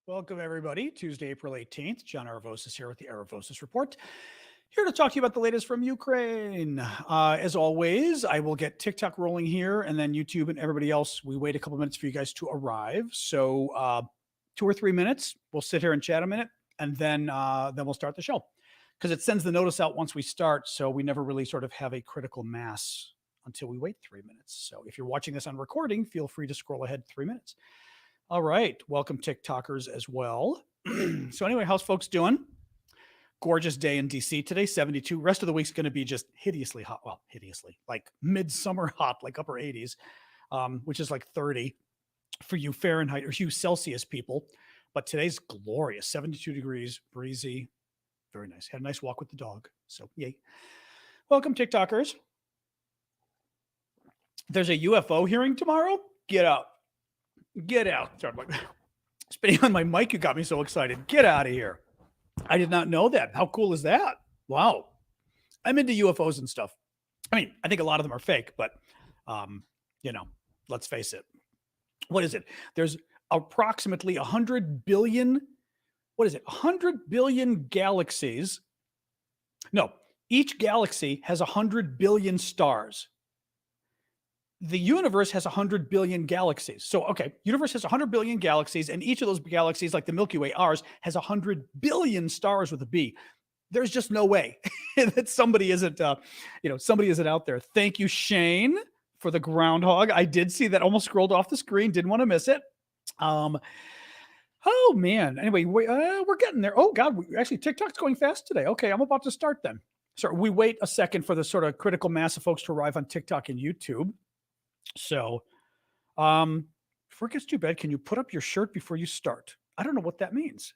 Welcome, everybody. Tuesday, April 18th. John Aravosis here with the Aravosis Report. Here to talk to you about the latest from Ukraine. As always, I will get TikTok rolling here, and then YouTube and everybody else. We wait a couple minutes for you guys to arrive. So 2 or 3 minutes. We'll sit here and chat a minute, and then we'll start the show. Because it sends the notice out once we start, so we never really sort of have a critical mass until we wait 3 minutes. So if you're watching this on recording, feel free to scroll ahead 3 minutes. All right. Welcome, TikTokers, as well. So anyway, how's folks doing? Gorgeous day in DC today, 72. Rest of the week's going to be just hideously hot. Well, hideously, like midsummer hot, like upper 80s, which is like 30 for you Fahrenheit or you Celsius people. But today's glorious, 72 degrees, breezy, very nice. Had a nice walk with the dog. So yay. Welcome, TikTokers. There's a UFO hearing tomorrow. Get out. Get out. Sorry, spitting on my mic. You got me so excited. Get out of here. I did not know that. How cool is that? Wow. I'm into UFOs and stuff. I mean, I think a lot of them are fake, but, let's face it. What is it? There's approximately 100 billion. What is it? 100 billion galaxies. No, each galaxy has 100 billion stars. The universe has 100 billion galaxies. So, okay, universe has 100 billion galaxies, and each of those galaxies, like the Milky Way, ours, has 100 billion stars with a B. There's just no way that somebody isn't out there. Thank you, Shane, for the groundhog. I did see that. Almost scrolled off the screen. Didn't want to miss it. Oh, man. Anyway, we're getting there. Oh, God. Actually, TikTok's going fast today. Okay, I'm about to start then. So we wait a second for the sort of critical mass of folks to arrive on TikTok and YouTube. So, before it gets too bad, can you put up your shirt before you start? I don't know what that means.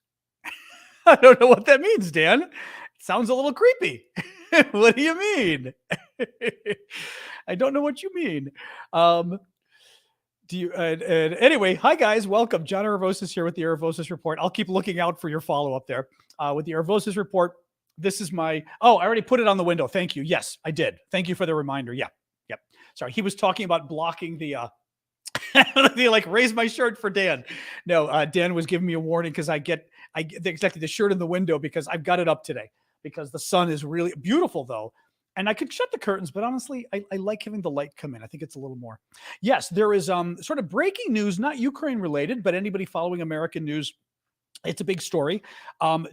I don't know what that means, Dan. It sounds a little creepy. What do you mean? I don't know what you mean. Anyway, hi guys, welcome. John Aravosis here with the Aravosis Report. I'll keep looking out for your follow-up there. With the Aravosis Report, this is I already put it on the window. Thank you. Yes, I did. Thank you for the reminder. Yeah. Yep. Sorry, he was talking about blocking the raise my shirt for Dan. No, Dan was giving me a warning because I get exactly the shirt in the window because I've got it up today because the sun is really beautiful though. And I could shut the curtains, but honestly, I like having the light come in. I think it's a little more. Yes, there is sort of breaking news, not Ukraine related, but anybody following American news. It's a big story.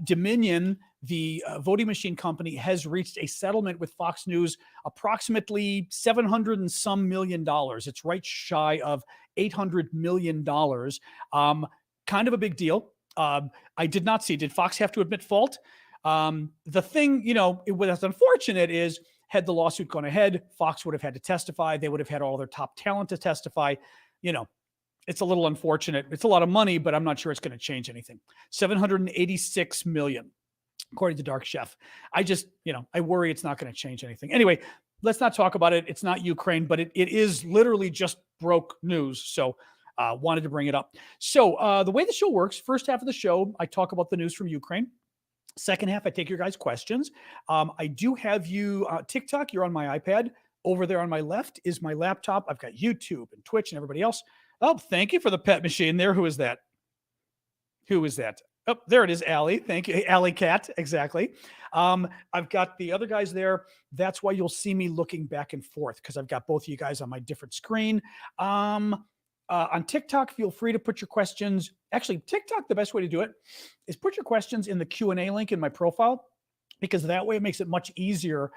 Dominion, the voting machine company, has reached a settlement with Fox News, approximately $700 and some million. It's right shy of $800 million. Kind of a big deal. I did not see. Did Fox have to admit fault? The thing, what's unfortunate is, had the lawsuit gone ahead, Fox would have had to testify. They would have had all their top talent to testify. It's a little unfortunate. It's a lot of money, but I'm not sure it's going to change anything. 786 million, according to Dark Chef. I just, I worry it's not going to change anything. Anyway, let's not talk about it. It's not Ukraine, but it is literally just broke news. So wanted to bring it up. So the way the show works, first half of the show, I talk about the news from Ukraine. Second half, I take your guys' questions. I do have you, TikTok, you're on my iPad. Over there on my left is my laptop. I've got YouTube and Twitch and everybody else. Oh, thank you for the pet machine there. Who is that? Oh, there it is, Allie. Thank you. Allie Cat, exactly. I've got the other guys there. That's why you'll see me looking back and forth because I've got both of you guys on my different screen. On TikTok, feel free to put your questions. Actually, TikTok, the best way to do it is put your questions in the Q&A link in my profile because that way it makes it much easier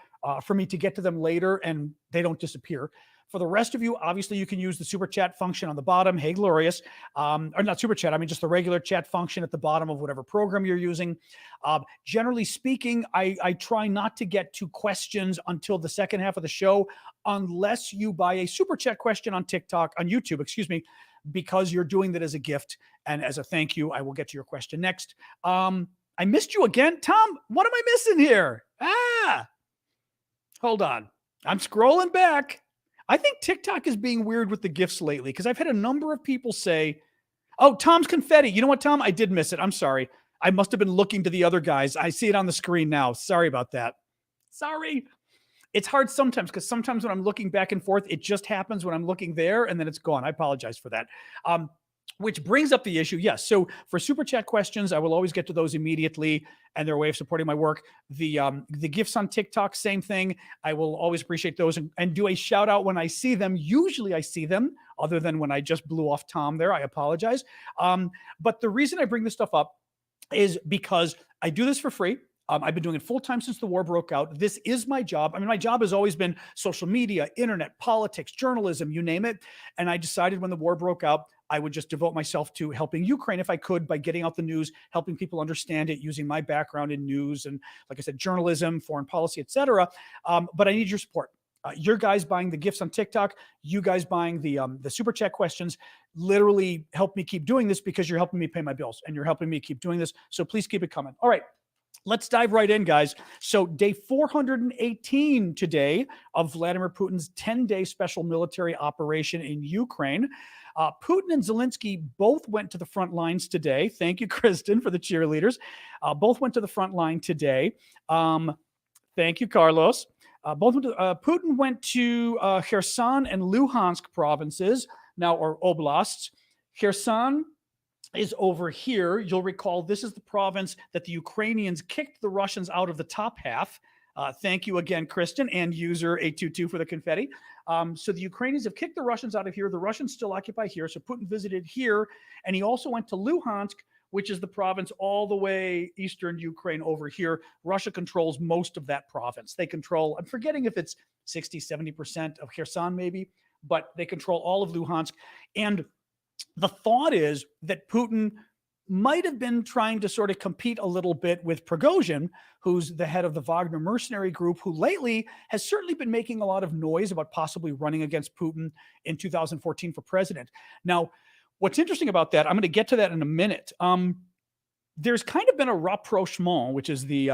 for me to get to them later and they don't disappear. For the rest of you, obviously, you can use the super chat function on the bottom. Hey, glorious. Or not super chat. I mean, just the regular chat function at the bottom of whatever program you're using. Generally speaking, I try not to get to questions until the second half of the show, unless you buy a super chat question on YouTube, because you're doing that as a gift. And as a thank you, I will get to your question next. I missed you again. Tom, what am I missing here? Hold on. I'm scrolling back. I think TikTok is being weird with the gifts lately because I've had a number of people say, oh, Tom's confetti. You know what, Tom? I did miss it. I'm sorry. I must have been looking to the other guys. I see it on the screen now. Sorry about that. Sorry. It's hard sometimes because sometimes when I'm looking back and forth, it just happens when I'm looking there and then it's gone. I apologize for that. which brings up the issue. Yes. So for super chat questions, I will always get to those immediately, and their way of supporting my work. The gifts on TikTok, same thing. I will always appreciate those and do a shout out when I see them. Usually I see them, other than when I just blew off Tom there. I apologize. But the reason I bring this stuff up is because I do this for free. I've been doing it full time since the war broke out. This is my job. I mean, my job has always been social media, internet, politics, journalism, you name it. And I decided when the war broke out, I would just devote myself to helping Ukraine if I could by getting out the news, helping people understand it, using my background in news and, like I said, journalism, foreign policy, etc. But I need your support. Your guys buying the gifts on TikTok, you guys buying the super chat questions, literally help me keep doing this because you're helping me pay my bills and you're helping me keep doing this. So please keep it coming. All right. Let's dive right in, guys. So day 418 today of Vladimir Putin's 10-day special military operation in Ukraine. Putin and Zelensky both went to the front lines today. Thank you, Kristen, for the cheerleaders. Both went to the front line today. Thank you, Carlos. Putin went to Kherson and Luhansk provinces, now or oblasts. Kherson is over here. You'll recall this is the province that the Ukrainians kicked the Russians out of the top half. Thank you again, Kristen, and user 822 for the confetti. So the Ukrainians have kicked the Russians out of here. The Russians still occupy here. So Putin visited here, and he also went to Luhansk, which is the province all the way eastern Ukraine over here. Russia controls most of that province. They control, I'm forgetting if it's 60, 70% of Kherson maybe, but they control all of Luhansk. And the thought is that Putin might have been trying to sort of compete a little bit with Prigozhin, who's the head of the Wagner mercenary group, who lately has certainly been making a lot of noise about possibly running against Putin in 2014 for president. Now, what's interesting about that, I'm going to get to that in a minute. There's kind of been a rapprochement, which is the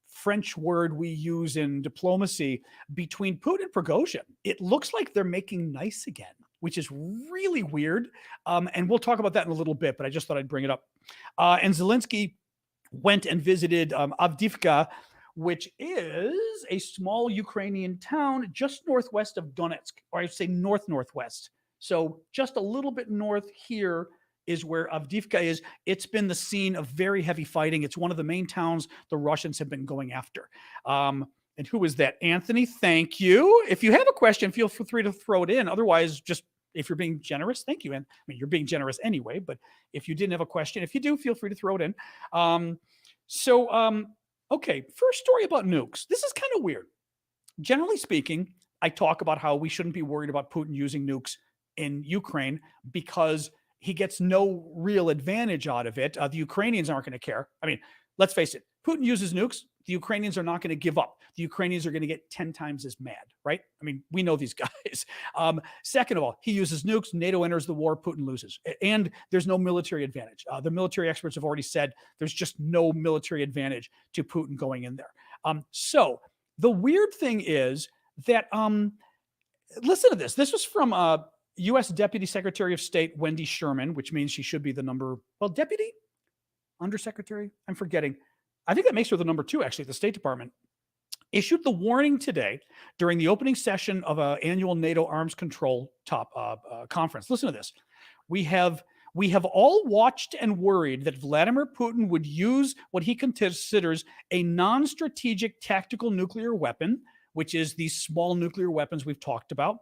French word we use in diplomacy, between Putin and Prigozhin. It looks like they're making nice again, which is really weird. And we'll talk about that in a little bit, but I just thought I'd bring it up. And Zelensky went and visited Avdiivka, which is a small Ukrainian town just northwest of Donetsk, or I should say northwest. So just a little bit north here is where Avdiivka is. It's been the scene of very heavy fighting. It's one of the main towns the Russians have been going after. And who is that? Anthony, thank you. If you have a question, feel free to throw it in. Otherwise, just if you're being generous, thank you. And I mean, you're being generous anyway, but if you didn't have a question, if you do, feel free to throw it in. Okay, first story about nukes. This is kind of weird. Generally speaking, I talk about how we shouldn't be worried about Putin using nukes in Ukraine because he gets no real advantage out of it. The Ukrainians aren't going to care. I mean, let's face it, Putin uses nukes. The Ukrainians are not going to give up. The Ukrainians are going to get 10 times as mad, right? I mean, we know these guys. Second of all, he uses nukes. NATO enters the war. Putin loses. And there's no military advantage. The military experts have already said there's just no military advantage to Putin going in there. So the weird thing is that, listen to this. This was from U.S. Deputy Secretary of State Wendy Sherman, which means she should be the deputy? Undersecretary? I'm forgetting. I think that makes her the number 2, actually, at the State Department, issued the warning today during the opening session of an annual NATO arms control conference. Listen to this. We have all watched and worried that Vladimir Putin would use what he considers a non-strategic tactical nuclear weapon, which is these small nuclear weapons we've talked about,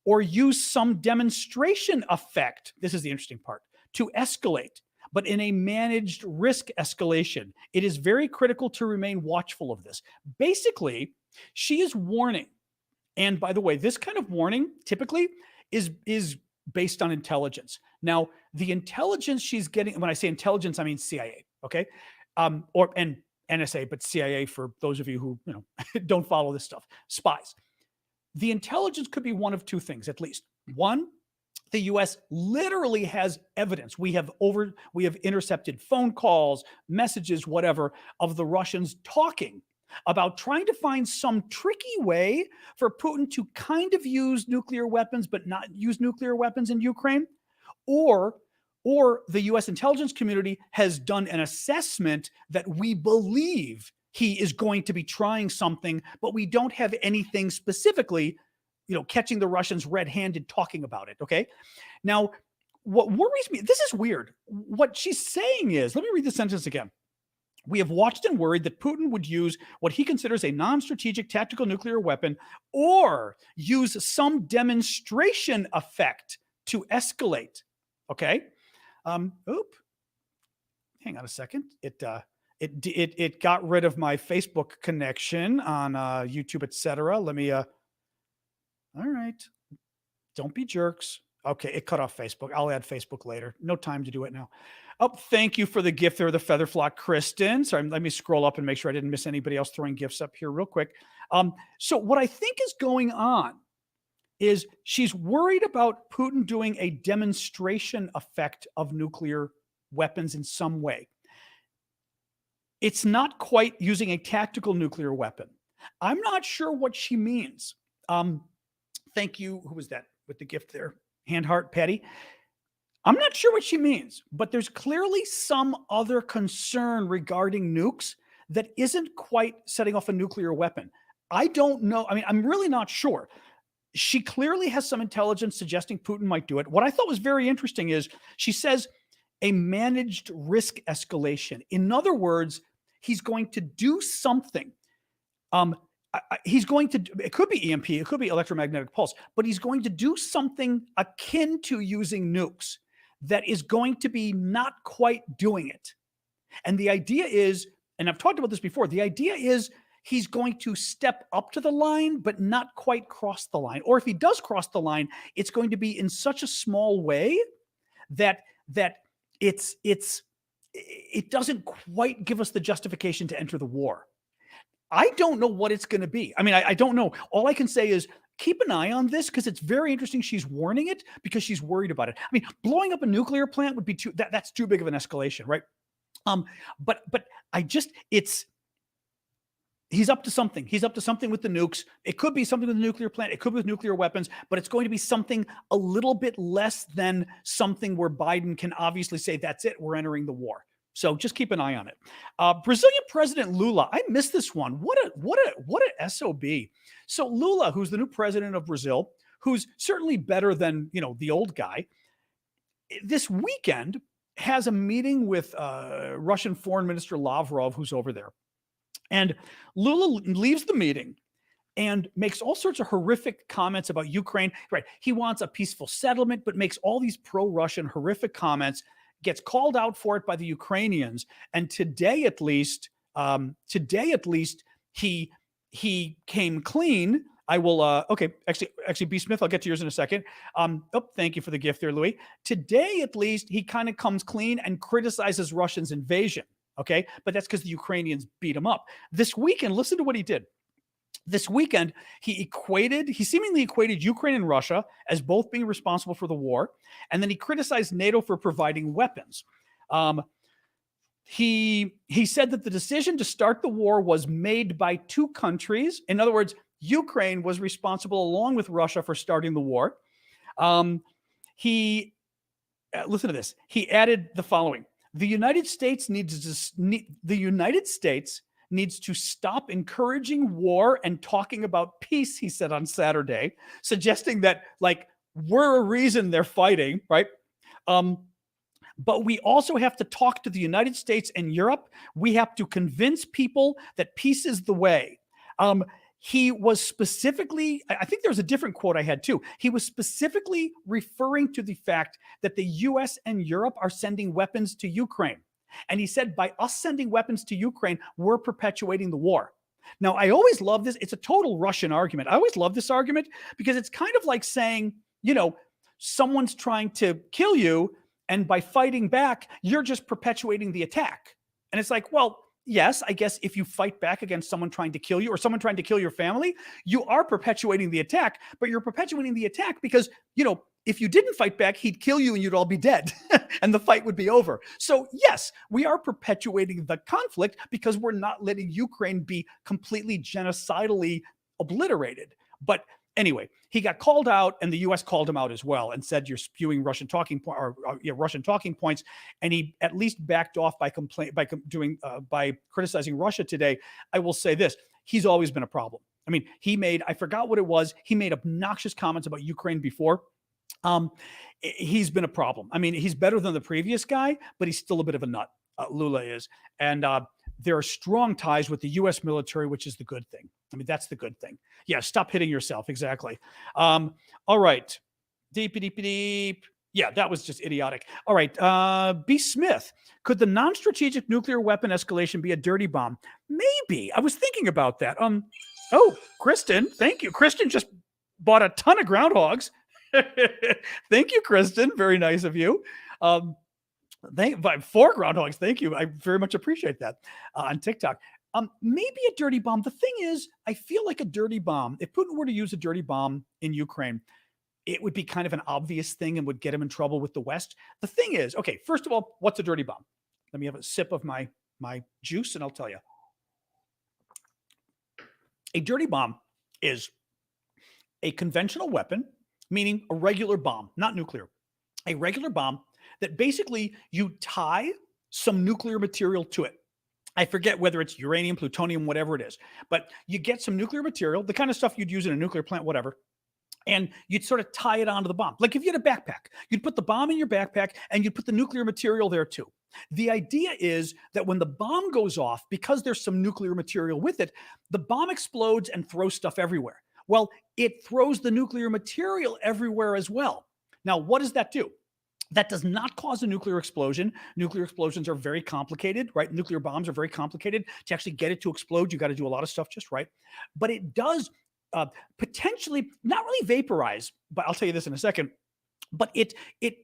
or use some demonstration effect, this is the interesting part, to escalate, but in a managed risk escalation. It is very critical to remain watchful of this. Basically, she is warning. And by the way, this kind of warning typically is based on intelligence. Now, the intelligence she's getting, when I say intelligence, I mean CIA, okay? And NSA, but CIA for those of you who don't follow this stuff, spies. The intelligence could be one of two things, at least. One, the U.S. literally has evidence. We have intercepted phone calls, messages, whatever, of the Russians talking about trying to find some tricky way for Putin to kind of use nuclear weapons, but not use nuclear weapons in Ukraine. Or the U.S. intelligence community has done an assessment that we believe he is going to be trying something, but we don't have anything specifically catching the Russians red-handed talking about it, okay? Now, what worries me, this is weird. What she's saying is, let me read the sentence again. We have watched and worried that Putin would use what he considers a non-strategic tactical nuclear weapon or use some demonstration effect to escalate. Okay. Hang on a second. It got rid of my Facebook connection on YouTube, etc. Let me. All right. Don't be jerks. Okay, it cut off Facebook. I'll add Facebook later. No time to do it now. Oh, thank you for the gift there, the Featherflock Kristen. Sorry, let me scroll up and make sure I didn't miss anybody else throwing gifts up here real quick. So what I think is going on is she's worried about Putin doing a demonstration effect of nuclear weapons in some way. It's not quite using a tactical nuclear weapon. I'm not sure what she means. Thank you. Who was that with the gift there? Hand heart Patty. I'm not sure what she means, but there's clearly some other concern regarding nukes that isn't quite setting off a nuclear weapon. I don't know. I mean, I'm really not sure. She clearly has some intelligence suggesting Putin might do it. What I thought was very interesting is she says a managed risk escalation. In other words, he's going to do something. He's going to, it could be EMP, it could be electromagnetic pulse, but he's going to do something akin to using nukes that is going to be not quite doing it. And the idea is, and I've talked about this before, the idea is he's going to step up to the line, but not quite cross the line. Or if he does cross the line, it's going to be in such a small way that it doesn't quite give us the justification to enter the war. I don't know what it's going to be. I mean, I don't know. All I can say is keep an eye on this because it's very interesting. She's warning it because she's worried about it. I mean, blowing up a nuclear plant would be that's too big of an escalation, right? But he's up to something. He's up to something with the nukes. It could be something with the nuclear plant. It could be with nuclear weapons, but it's going to be something a little bit less than something where Biden can obviously say, that's it, we're entering the war. So just keep an eye on it. Brazilian President Lula, I missed this one. What a SOB. So Lula, who's the new president of Brazil, who's certainly better than, the old guy, this weekend has a meeting with Russian Foreign Minister Lavrov, who's over there. And Lula leaves the meeting and makes all sorts of horrific comments about Ukraine. Right. He wants a peaceful settlement, but makes all these pro-Russian horrific comments, gets called out for it by the Ukrainians. And today, at least, he came clean. I will, okay, actually, B. Smith, I'll get to yours in a second. Thank you for the gift there, Louis. Today, at least, he kind of comes clean and criticizes Russia's invasion. Okay, but that's because the Ukrainians beat him up. This weekend, listen to what he did. This weekend, he seemingly equated Ukraine and Russia as both being responsible for the war, and then he criticized NATO for providing weapons. He said that the decision to start the war was made by two countries. In other words, Ukraine was responsible along with Russia for starting the war. Listen to this. He added the following. The United States needs to stop encouraging war and talking about peace, he said on Saturday, suggesting that, we're a reason they're fighting, right? But we also have to talk to the United States and Europe. We have to convince people that peace is the way. He was specifically, I think there's a different quote I had too. He was specifically referring to the fact that the US and Europe are sending weapons to Ukraine. And he said, by us sending weapons to Ukraine, we're perpetuating the war. Now, I always love this. It's a total Russian argument. I always love this argument because it's kind of like saying, someone's trying to kill you, and by fighting back, you're just perpetuating the attack. And it's like, well, yes, I guess if you fight back against someone trying to kill you or someone trying to kill your family, you are perpetuating the attack, but you're perpetuating the attack because, if you didn't fight back, he'd kill you and you'd all be dead and the fight would be over. So yes, we are perpetuating the conflict because we're not letting Ukraine be completely genocidally obliterated. But anyway, he got called out and the US called him out as well and said, you're spewing Russian talking points. And he at least backed off by criticizing Russia today. I will say this, he's always been a problem. I mean, I forgot what it was. He made obnoxious comments about Ukraine before. He's been a problem. I mean, he's better than the previous guy, but he's still a bit of a nut. Lula is. And there are strong ties with the U.S. military, which is the good thing. I mean, that's the good thing. Yeah, stop hitting yourself. Exactly. All right. Deep, deep, deep. Yeah, that was just idiotic. All right. B. Smith, could the non-strategic nuclear weapon escalation be a dirty bomb? Maybe. I was thinking about that. Oh, Kristen, thank you. Kristen just bought a ton of groundhogs. Thank you, Kristen. Very nice of you. Four groundhogs. Thank you. I very much appreciate that on TikTok. Maybe a dirty bomb. The thing is, I feel like a dirty bomb, if Putin were to use a dirty bomb in Ukraine, it would be kind of an obvious thing and would get him in trouble with the West. The thing is, okay, first of all, what's a dirty bomb? Let me have a sip of my juice and I'll tell you. A dirty bomb is a conventional weapon, meaning a regular bomb, not nuclear. A regular bomb that basically you tie some nuclear material to it. I forget whether it's uranium, plutonium, whatever it is, but you get some nuclear material, the kind of stuff you'd use in a nuclear plant, whatever, and you'd sort of tie it onto the bomb. Like if you had a backpack, you'd put the bomb in your backpack and you'd put the nuclear material there too. The idea is that when the bomb goes off, because there's some nuclear material with it, the bomb explodes and throws stuff everywhere. Well, it throws the nuclear material everywhere as well. Now, what does that do? That does not cause a nuclear explosion. Nuclear explosions are very complicated, right? Nuclear bombs are very complicated. To actually get it to explode, you got to do a lot of stuff just right. But it does potentially not really vaporize, but I'll tell you this in a second, but it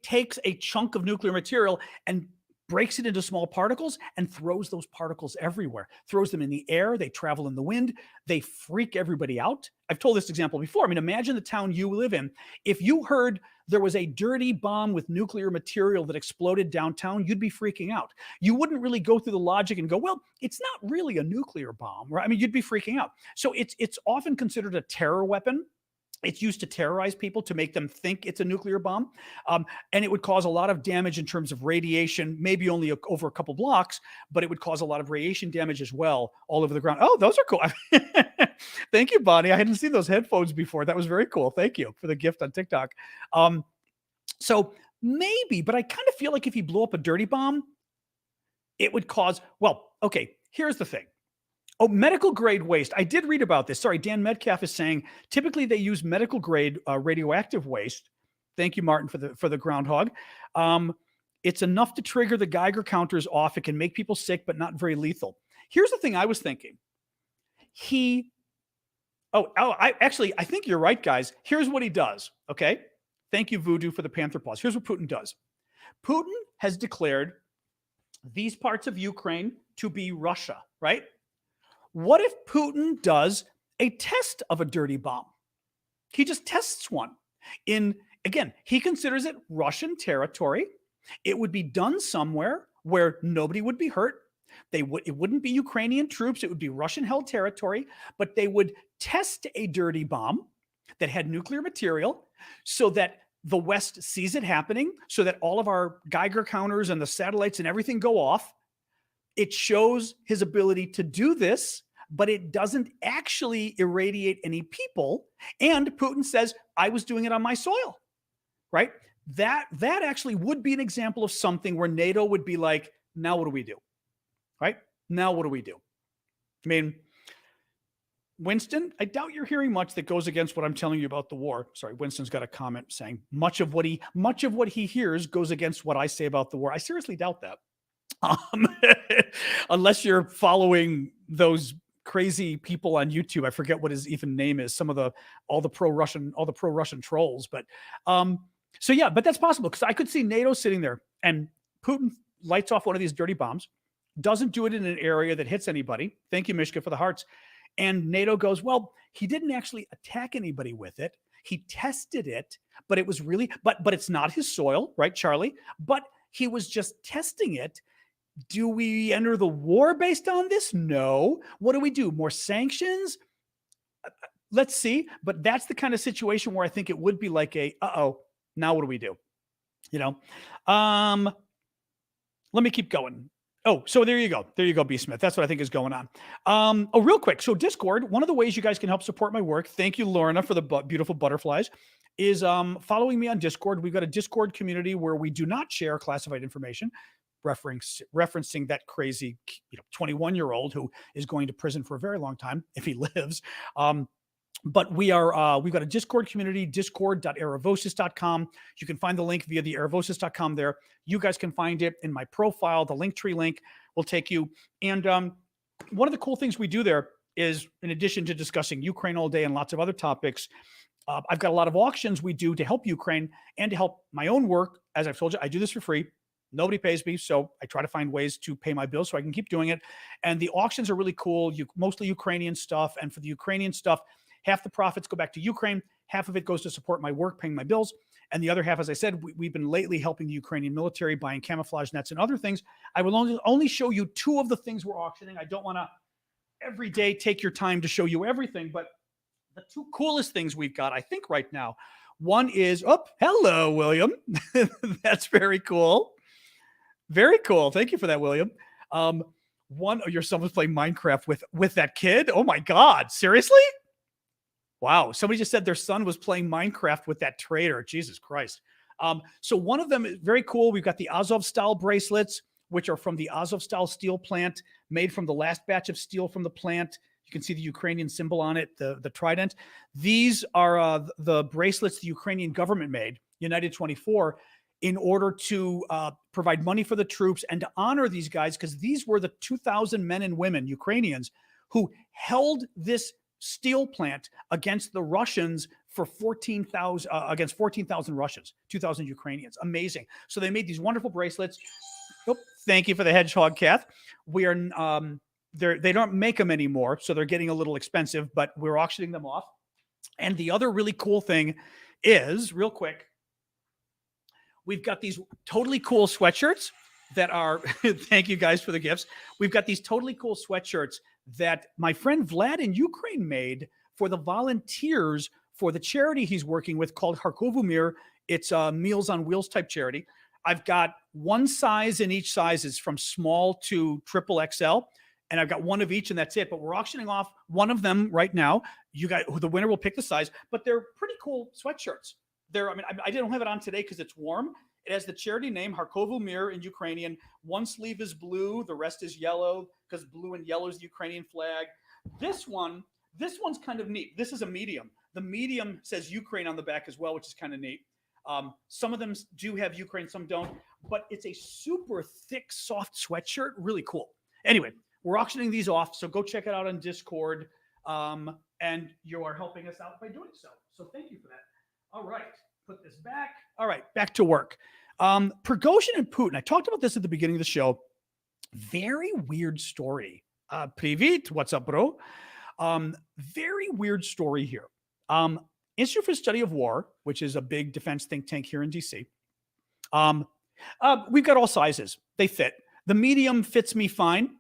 takes a chunk of nuclear material and breaks it into small particles and throws those particles everywhere, throws them in the air. They travel in the wind. They freak everybody out. I've told this example before. I mean, imagine the town you live in. If you heard there was a dirty bomb with nuclear material that exploded downtown, you'd be freaking out. You wouldn't really go through the logic and go, well, it's not really a nuclear bomb, right? I mean, you'd be freaking out. So it's often considered a terror weapon. It's used to terrorize people, to make them think it's a nuclear bomb. And it would cause a lot of damage in terms of radiation, maybe only over a couple blocks, but it would cause a lot of radiation damage as well all over the ground. Oh, those are cool. Thank you, Bonnie. I hadn't seen those headphones before. That was very cool. Thank you for the gift on TikTok. So maybe, but I kind of feel like if he blew up a dirty bomb, it would cause, well, okay, here's the thing. Oh, medical grade waste. I did read about this. Sorry, Dan Metcalf is saying typically they use medical grade radioactive waste. Thank you, Martin, for the groundhog. It's enough to trigger the Geiger counters off. It can make people sick, but not very lethal. Here's the thing I was thinking. I think you're right, guys. Here's what he does. Okay. Thank you, Voodoo, for the Panther Paws. Here's what Putin does. Putin has declared these parts of Ukraine to be Russia, right? What if Putin does a test of a dirty bomb? He just tests one. Again, he considers it Russian territory. It would be done somewhere where nobody would be hurt. It wouldn't be Ukrainian troops. It would be Russian-held territory, but they would test a dirty bomb that had nuclear material so that the West sees it happening, so that all of our Geiger counters and the satellites and everything go off. It shows his ability to do this, but it doesn't actually irradiate any people. And Putin says, I was doing it on my soil, right? That actually would be an example of something where NATO would be like, now what do we do? Right? Now what do we do? I mean, Winston, I doubt you're hearing much that goes against what I'm telling you about the war. Sorry, Winston's got a comment saying much of what he hears goes against what I say about the war. I seriously doubt that. Unless you're following those crazy people on YouTube. I forget what his even name is. All the pro-Russian trolls. But so yeah, but that's possible because I could see NATO sitting there and Putin lights off one of these dirty bombs, doesn't do it in an area that hits anybody. Thank you, Mishka, for the hearts. And NATO goes, well, he didn't actually attack anybody with it. He tested it, but it was really, but it's not his soil, right, Charlie? But he was just testing it. Do we enter the war based on this? No. What do we do? More sanctions? Let's see. But that's the kind of situation where I think it would be like now what do we do? Let me keep going. Oh, so there you go. There you go, B. Smith. That's what I think is going on. Real quick. So Discord, one of the ways you guys can help support my work. Thank you, Lorna, for the beautiful butterflies. is following me on Discord. We've got a Discord community where we do not share classified information, referencing that crazy 21-year-old who is going to prison for a very long time if he lives. But we've got a Discord community, discord.aravosis.com. You can find the link via the aravosis.com there. You guys can find it in my profile. The Linktree link will take you. And one of the cool things we do there is, in addition to discussing Ukraine all day and lots of other topics, I've got a lot of auctions we do to help Ukraine and to help my own work. As I've told you, I do this for free. Nobody pays me, so I try to find ways to pay my bills so I can keep doing it. And the auctions are really cool, mostly Ukrainian stuff. And for the Ukrainian stuff, half the profits go back to Ukraine, half of it goes to support my work, paying my bills. And the other half, as I said, we've been lately helping the Ukrainian military, buying camouflage nets and other things. I will only show you two of the things we're auctioning. I don't want to every day take your time to show you everything, but the two coolest things we've got, I think, right now. One is, hello, William. That's very cool. Very cool. Thank you for that, William. Your son was playing Minecraft with that kid. Oh my God. Seriously? Wow. Somebody just said their son was playing Minecraft with that traitor. Jesus Christ. So one of them is very cool. We've got the Azov style bracelets, which are from the Azov style steel plant, made from the last batch of steel from the plant. You can see the Ukrainian symbol on it, the trident. These are the bracelets the Ukrainian government made, United 24, in order to provide money for the troops and to honor these guys, because these were the 2,000 men and women, Ukrainians, who held this steel plant against the Russians for 14,000 against 14,000 Russians, 2,000 Ukrainians. Amazing. So they made these wonderful bracelets. Oh, thank you for the hedgehog, Kath. We are they don't make them anymore, so they're getting a little expensive, but we're auctioning them off. And the other really cool thing is, real quick, we've got these totally cool sweatshirts that are, thank you guys for the gifts. We've got these totally cool sweatshirts that my friend Vlad in Ukraine made for the volunteers for the charity he's working with called Kharkovumir. It's a Meals on Wheels type charity. I've got one size in each size, is from small to triple XL. And I've got one of each, and that's it. But we're auctioning off one of them right now. You guys, the winner will pick the size, but they're pretty cool sweatshirts. I didn't have it on today because it's warm. It has the charity name, Kharkovumir in Ukrainian. One sleeve is blue, the rest is yellow, because blue and yellow is the Ukrainian flag. This one's kind of neat. This is a medium. The medium says Ukraine on the back as well, which is kind of neat. Some of them do have Ukraine, some don't, but it's a super thick, soft sweatshirt. Really cool. Anyway, we're auctioning these off, so go check it out on Discord, and you are helping us out by doing so. So thank you for that. All right, put this back. All right, back to work. Prigozhin and Putin. I talked about this at the beginning of the show. Very weird story. Привет, what's up, bro? Very weird story here. Institute for the Study of War, which is a big defense think tank here in DC. We've got all sizes. They fit. The medium fits me fine.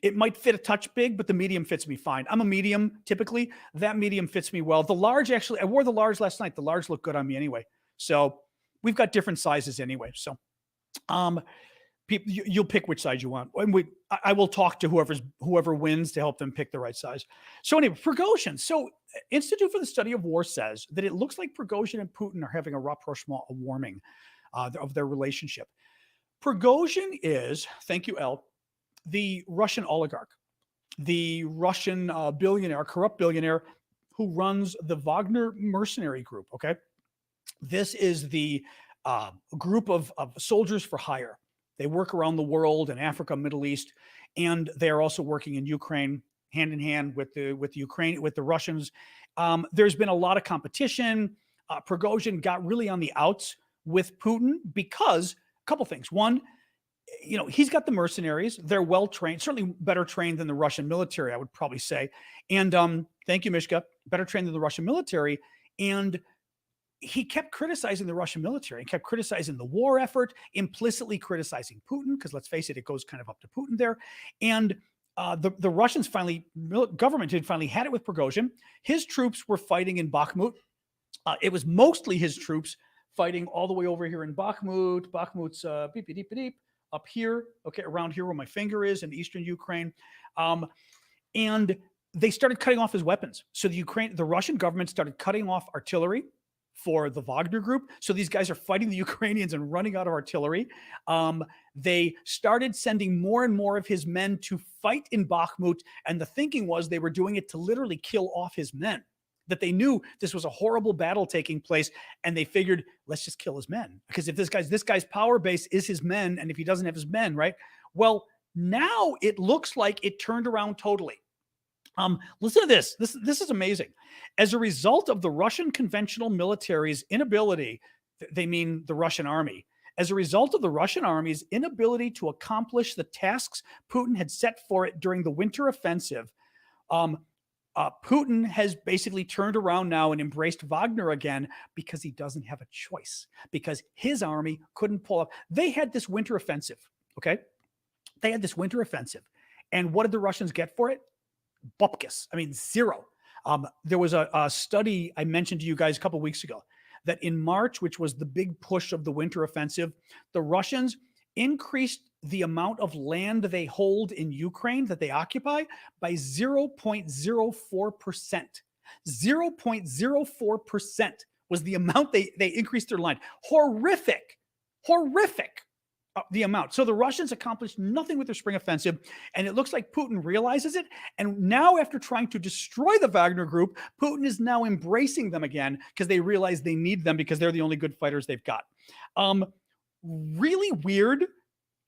It might fit a touch big, but the medium fits me fine. I'm a medium typically. That medium fits me well. The large, actually, I wore the large last night. The large looked good on me anyway. So we've got different sizes anyway. So you'll pick which size you want. And I will talk to whoever wins to help them pick the right size. So anyway, Prigozhin. So Institute for the Study of War says that it looks like Prigozhin and Putin are having a rapprochement, a warming of their relationship. Prigozhin is, thank you, El, the Russian oligarch, the Russian billionaire, corrupt billionaire who runs the Wagner mercenary group, okay? This is the group of soldiers for hire. They work around the world in Africa, Middle East, and they are also working in Ukraine, hand in hand with the Russians. There's been a lot of competition. Prigozhin got really on the outs with Putin because a couple things. One, he's got the mercenaries. They're well trained, certainly better trained than the Russian military, I would probably say. And thank you, Mishka, better trained than the Russian military. And he kept criticizing the Russian military and kept criticizing the war effort, implicitly criticizing Putin, because let's face it, it goes kind of up to Putin there. And the Russians government had finally had it with Prigozhin. His troops were fighting in Bakhmut. It was mostly his troops fighting all the way over here in Bakhmut. Bakhmut's beep, beep, beep, beep, up here, okay, around here where my finger is in eastern Ukraine. And they started cutting off his weapons. So the Russian government started cutting off artillery, for the Wagner group. So these guys are fighting the Ukrainians and running out of artillery. They started sending more and more of his men to fight in Bakhmut. And the thinking was they were doing it to literally kill off his men, that they knew this was a horrible battle taking place. And they figured, let's just kill his men. Because if this guy's power base is his men, and if he doesn't have his men, right? Well, now it looks like it turned around totally. Listen to this. This is amazing. As a result of the Russian conventional military's inability, they mean the Russian army, as a result of the Russian army's inability to accomplish the tasks Putin had set for it during the winter offensive, Putin has basically turned around now and embraced Wagner again because he doesn't have a choice, because his army couldn't pull up. They had this winter offensive, okay? They had this winter offensive. And what did the Russians get for it? Bupkis. I mean, zero. There was a study I mentioned to you guys a couple of weeks ago that in March, which was the big push of the winter offensive, the Russians increased the amount of land they hold in Ukraine that they occupy by 0.04%. 0.04% was the amount they increased their land. Horrific. The amount. So the Russians accomplished nothing with their spring offensive, and it looks like Putin realizes it. And now, after trying to destroy the Wagner group, Putin is now embracing them again because they realize they need them because they're the only good fighters they've got. Really weird.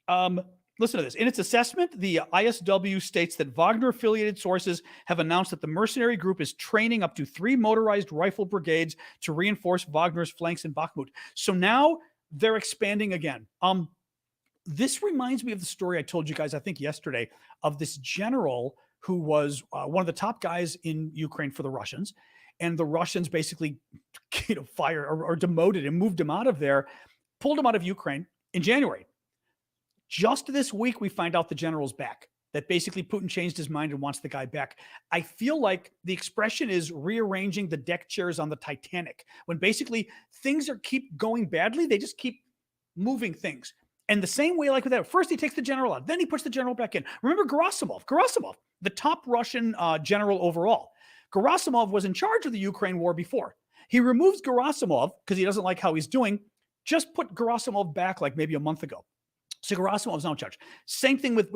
Listen to this. In its assessment, the ISW states that Wagner-affiliated sources have announced that the mercenary group is training up to 3 motorized rifle brigades to reinforce Wagner's flanks in Bakhmut. So now they're expanding again. This reminds me of the story I told you guys, I think yesterday, of this general who was one of the top guys in Ukraine for the Russians. And the Russians basically, fired or demoted him, moved him out of there, pulled him out of Ukraine in January. Just this week, we find out the general's back, that basically Putin changed his mind and wants the guy back. I feel like the expression is rearranging the deck chairs on the Titanic. When basically things keep going badly, they just keep moving things. And the same way, like with that, first he takes the general out, then he puts the general back in. Remember Gerasimov, the top Russian general overall. Gerasimov was in charge of the Ukraine war before. He removes Gerasimov because he doesn't like how he's doing. Just put Gerasimov back like maybe a month ago. So Gerasimov's now in charge. Same thing with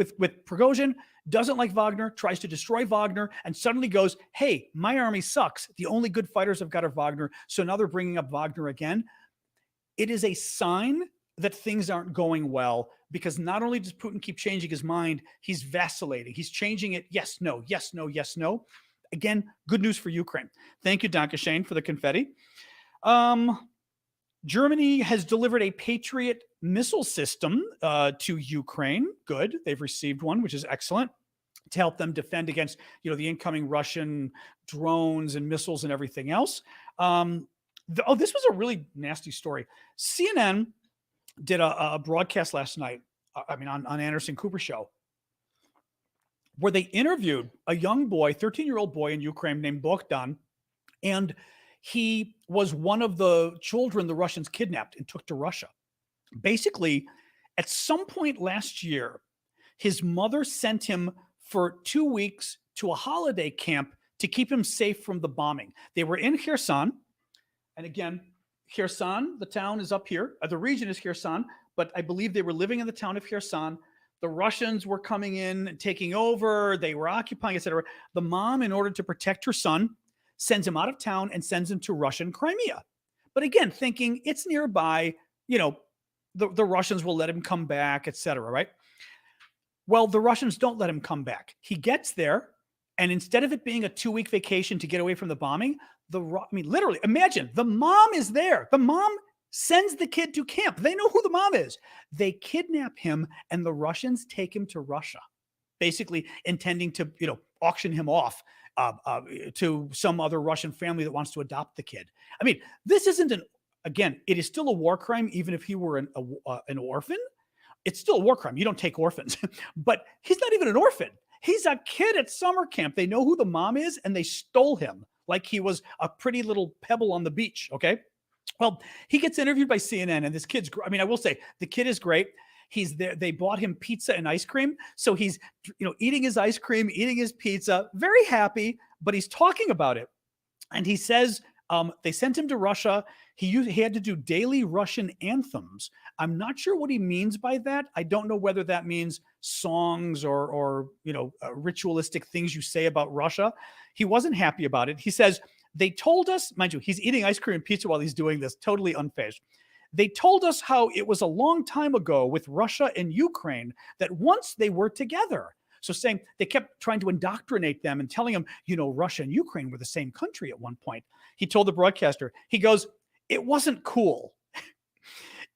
Prigozhin, doesn't like Wagner, tries to destroy Wagner, and suddenly goes, hey, my army sucks. The only good fighters I've got are Wagner. So now they're bringing up Wagner again. It is a sign that things aren't going well, because not only does Putin keep changing his mind, he's vacillating. He's changing it. Yes, no, yes, no, yes, no. Again, good news for Ukraine. Thank you, Dankeschön, for the confetti. Germany has delivered a Patriot missile system to Ukraine. Good. They've received one, which is excellent, to help them defend against, the incoming Russian drones and missiles and everything else. This was a really nasty story. CNN did a broadcast last night, on Anderson Cooper show, where they interviewed a young boy, 13-year-old boy in Ukraine named Bogdan, and he was one of the children the Russians kidnapped and took to Russia. Basically, at some point last year, his mother sent him for 2 weeks to a holiday camp to keep him safe from the bombing. They were in Kherson, and again, Kherson, the town is up here. The region is Kherson, but I believe they were living in the town of Kherson. The Russians were coming in and taking over. They were occupying, etc. The mom, in order to protect her son, sends him out of town and sends him to Russian Crimea. But again, thinking it's nearby, the Russians will let him come back, etc., right? Well, the Russians don't let him come back. He gets there, and instead of it being a 2-week vacation to get away from the bombing, literally, imagine, the mom is there. The mom sends the kid to camp. They know who the mom is. They kidnap him, and the Russians take him to Russia, basically intending to, auction him off to some other Russian family that wants to adopt the kid. This isn't it is still a war crime, even if he were an orphan. It's still a war crime. You don't take orphans. But he's not even an orphan. He's a kid at summer camp. They know who the mom is, and they stole him like he was a pretty little pebble on the beach, okay? Well, he gets interviewed by CNN, and this kid's, I will say, the kid is great. He's there. They bought him pizza and ice cream. So he's, eating his ice cream, eating his pizza, very happy, but he's talking about it. And he says, They sent him to Russia. He had to do daily Russian anthems. I'm not sure what he means by that. I don't know whether that means songs or ritualistic things you say about Russia. He wasn't happy about it. He says, they told us, mind you, he's eating ice cream and pizza while he's doing this, totally unfazed. They told us how it was a long time ago with Russia and Ukraine that once they were together. So saying they kept trying to indoctrinate them and telling them, Russia and Ukraine were the same country at one point. He told the broadcaster, he goes, it wasn't cool.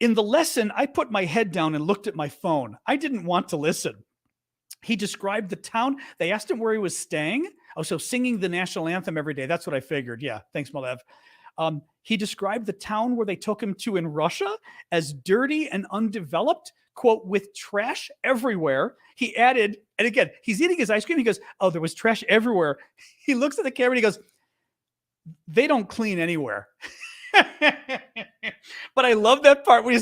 In the lesson, I put my head down and looked at my phone. I didn't want to listen. He described the town. They asked him where he was staying. Oh, so singing the national anthem every day. That's what I figured. Yeah, thanks, Malev. He described the town where they took him to in Russia as dirty and undeveloped, quote, with trash everywhere. He added, and again, he's eating his ice cream. He goes, oh, there was trash everywhere. He looks at the camera and he goes, they don't clean anywhere. But I love that part when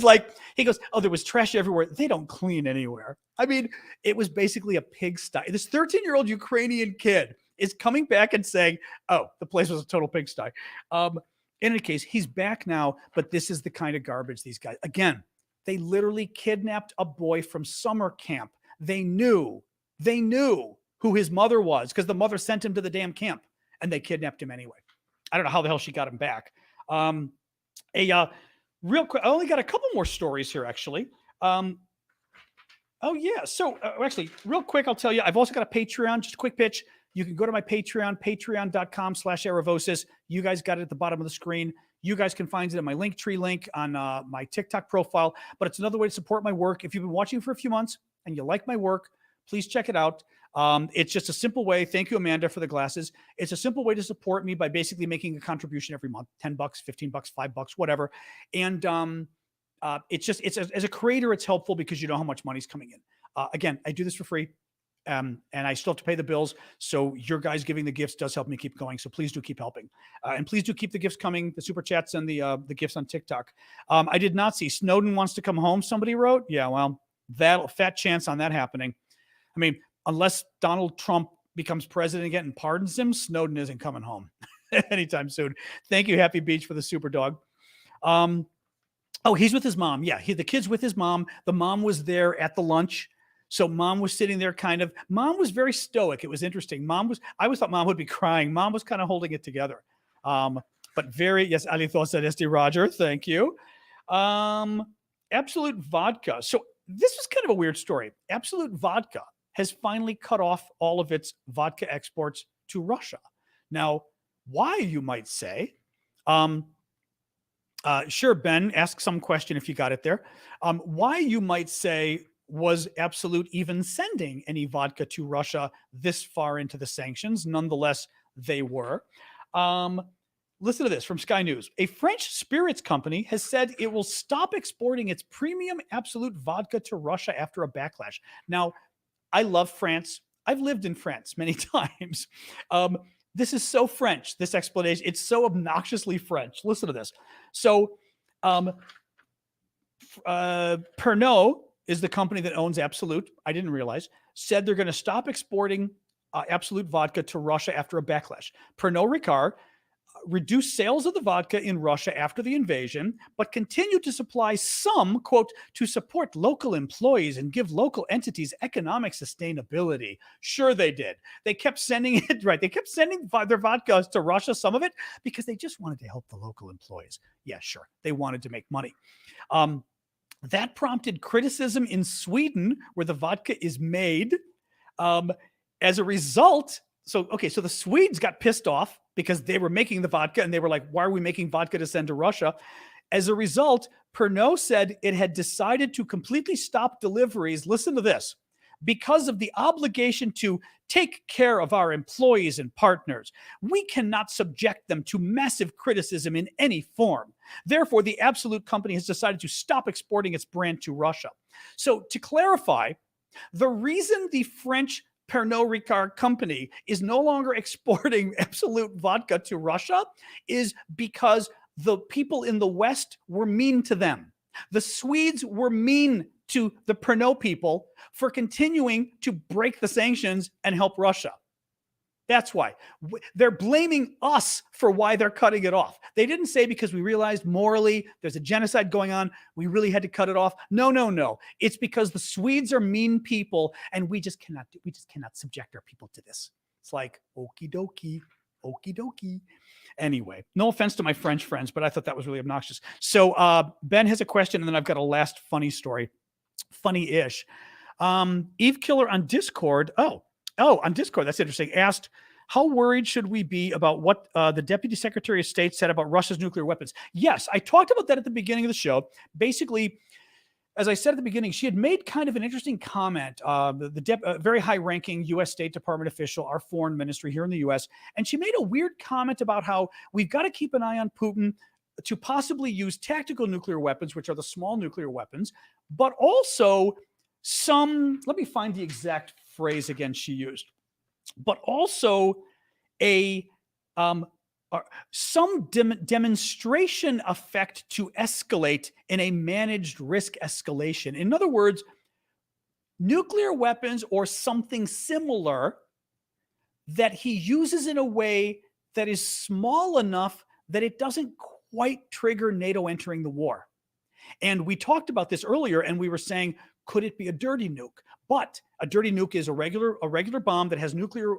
he goes, oh, there was trash everywhere. They don't clean anywhere. I mean, it was basically a pigsty. This 13-year-old Ukrainian kid is coming back and saying, oh, the place was a total pigsty. In any case, he's back now, but this is the kind of garbage these guys, again, they literally kidnapped a boy from summer camp. They knew who his mother was because the mother sent him to the damn camp and they kidnapped him anyway. I don't know how the hell she got him back. Real quick, I only got a couple more stories here, actually. Oh, yeah. So actually, real quick, I'll tell you, I've also got a Patreon, just a quick pitch. You can go to my Patreon, patreon.com/Aravosis. You guys got it at the bottom of the screen. You guys can find it in my Linktree link on my TikTok profile, but it's another way to support my work. If you've been watching for a few months and you like my work, please check it out. It's just a simple way. Thank you, Amanda, for the glasses. It's a simple way to support me by basically making a contribution every month, $10, $15, $5, whatever. And as a creator, it's helpful because you know how much money's coming in. Again, I do this for free. And I still have to pay the bills. So your guys giving the gifts does help me keep going. So please do keep helping. And please do keep the gifts coming, the super chats and the gifts on TikTok. I did not see Snowden wants to come home, somebody wrote. Yeah, well, that fat chance on that happening. I mean, unless Donald Trump becomes president again and pardons him, Snowden isn't coming home anytime soon. Thank you, Happy Beach, for the super dog. Oh, he's with his mom. Yeah, the kid's with his mom. The mom was there at the lunch. So mom was sitting there mom was very stoic. It was interesting. I always thought mom would be crying. Mom was kind of holding it together. But yes, Alithos said SD Roger. Thank you. Absolute Vodka. So this was kind of a weird story. Absolute Vodka has finally cut off all of its vodka exports to Russia. Now, why, you might say? Sure, Ben, ask some question if you got it there. Why, you might say, was Absolute even sending any vodka to Russia this far into the sanctions? Nonetheless, they were. Listen to this from Sky News. A French spirits company has said it will stop exporting its premium Absolute vodka to Russia after a backlash. Now, I love France. I've lived in France many times. This is so French, this explanation. It's so obnoxiously French. Listen to this. So, Pernod is the company that owns Absolute. I didn't realize. Said they're going to stop exporting Absolute vodka to Russia after a backlash. Pernod Ricard reduced sales of the vodka in Russia after the invasion, but continued to supply some, quote, to support local employees and give local entities economic sustainability. Sure, they did. They kept sending it, right? They kept sending their vodkas to Russia, some of it, because they just wanted to help the local employees. Yeah, sure. They wanted to make money. That prompted criticism in Sweden, where the vodka is made. As a result, so the Swedes got pissed off because they were making the vodka and they were like, why are we making vodka to send to Russia? As a result, Pernod said it had decided to completely stop deliveries. Listen to this. Because of the obligation to take care of our employees and partners, we cannot subject them to massive criticism in any form. Therefore, the Absolute company has decided to stop exporting its brand to Russia. So to clarify, the reason the French Pernod Ricard company is no longer exporting Absolute vodka to Russia is because the people in the West were mean to them. The Swedes were mean to the Pernod people for continuing to break the sanctions and help Russia. That's why. They're blaming us for why they're cutting it off. They didn't say because we realized morally there's a genocide going on, we really had to cut it off. No, no, no. It's because the Swedes are mean people and we just cannot subject our people to this. It's like, okie dokie, okie dokie. Anyway, no offense to my French friends, but I thought that was really obnoxious. So Ben has a question, and then I've got a last funny story. Funny-ish. Eve Killer on Discord. Oh, on Discord. That's interesting. Asked, how worried should we be about what the Deputy Secretary of State said about Russia's nuclear weapons? Yes, I talked about that at the beginning of the show. Basically, as I said at the beginning, she had made kind of an interesting comment, very high-ranking U.S. State Department official, our foreign ministry here in the U.S., and she made a weird comment about how we've got to keep an eye on Putin to possibly use tactical nuclear weapons, which are the small nuclear weapons, but also let me find the exact phrase again she used, but also some demonstration effect to escalate in a managed risk escalation. In other words, nuclear weapons or something similar that he uses in a way that is small enough that it doesn't quite trigger NATO entering the war. And we talked about this earlier, and we were saying, could it be a dirty nuke? But a dirty nuke is a regular bomb that has nuclear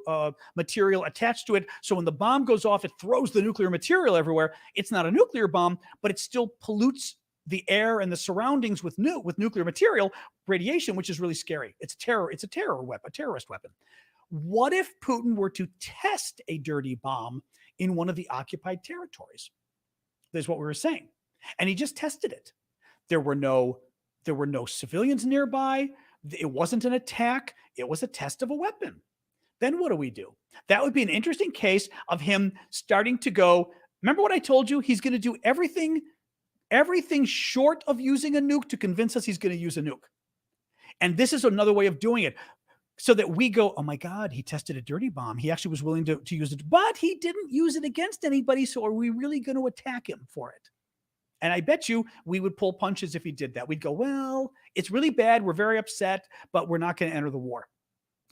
material attached to it. So when the bomb goes off, it throws the nuclear material everywhere. It's not a nuclear bomb, but it still pollutes the air and the surroundings with nuclear material, radiation, which is really scary. It's a terrorist weapon. What if Putin were to test a dirty bomb in one of the occupied territories? That's what we were saying. And he just tested it. There were no civilians nearby. It wasn't an attack. It was a test of a weapon. Then what do we do? That would be an interesting case of him starting to go, remember what I told you? He's going to do everything short of using a nuke to convince us he's going to use a nuke. And this is another way of doing it so that we go, oh my God, he tested a dirty bomb. He actually was willing to use it, but he didn't use it against anybody. So are we really going to attack him for it? And I bet you we would pull punches if he did that. We'd go, well, it's really bad. We're very upset, but we're not going to enter the war.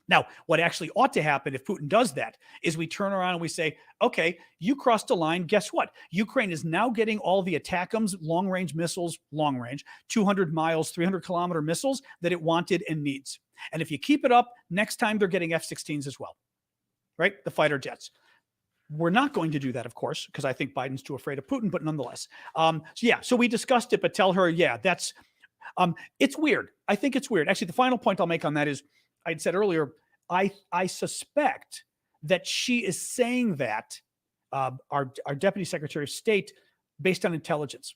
Now, what actually ought to happen if Putin does that is we turn around and we say, okay, you crossed a line. Guess what? Ukraine is now getting all the ATACMS long-range missiles, 200 miles, 300-kilometer missiles that it wanted and needs. And if you keep it up, next time they're getting F-16s as well, right? The fighter jets. We're not going to do that, of course, because I think Biden's too afraid of Putin, but nonetheless. So we discussed it, but tell her, that's, it's weird. I think it's weird. Actually, the final point I'll make on that is, I'd said earlier, I suspect that she is saying that, our Deputy Secretary of State, based on intelligence,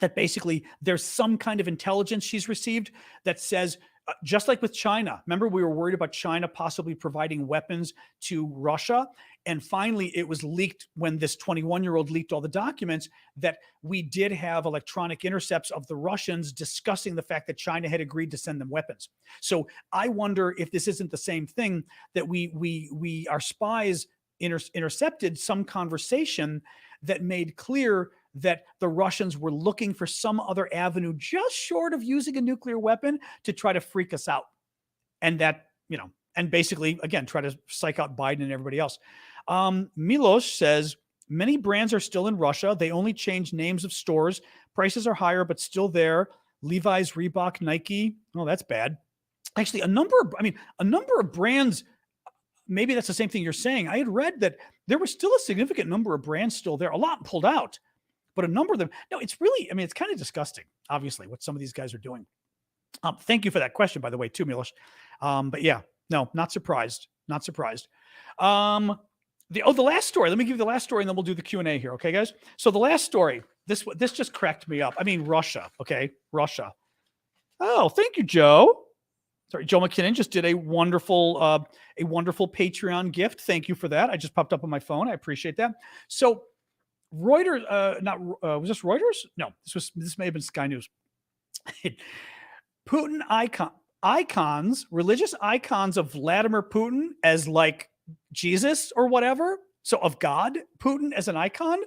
that basically there's some kind of intelligence she's received that says, just like with China, remember we were worried about China possibly providing weapons to Russia. And finally, it was leaked when this 21-year-old leaked all the documents that we did have electronic intercepts of the Russians discussing the fact that China had agreed to send them weapons. So I wonder if this isn't the same thing, that our spies intercepted some conversation that made clear that the Russians were looking for some other avenue just short of using a nuclear weapon to try to freak us out. And that, and basically, again, try to psych out Biden and everybody else. Milos says, many brands are still in Russia. They only change names of stores. Prices are higher, but still there. Levi's, Reebok, Nike. Oh, that's bad. Actually, a number of brands, maybe that's the same thing you're saying. I had read that there was still a significant number of brands still there. A lot pulled out, but a number of them. No, it's really, it's kind of disgusting, obviously, what some of these guys are doing. Thank you for that question, by the way, too, Milos. But yeah, no, not surprised. Not surprised. The last story. Let me give you the last story, and then we'll do the Q&A here. Okay, guys? So the last story, this just cracked me up. Russia. Okay, Russia. Oh, thank you, Joe. Sorry, Joe McKinnon just did a wonderful Patreon gift. Thank you for that. I just popped up on my phone. I appreciate that. So Reuters, was this Reuters? No, this may have been Sky News. Putin icons, religious icons of Vladimir Putin as like Jesus or whatever. So of God, Putin as an icon.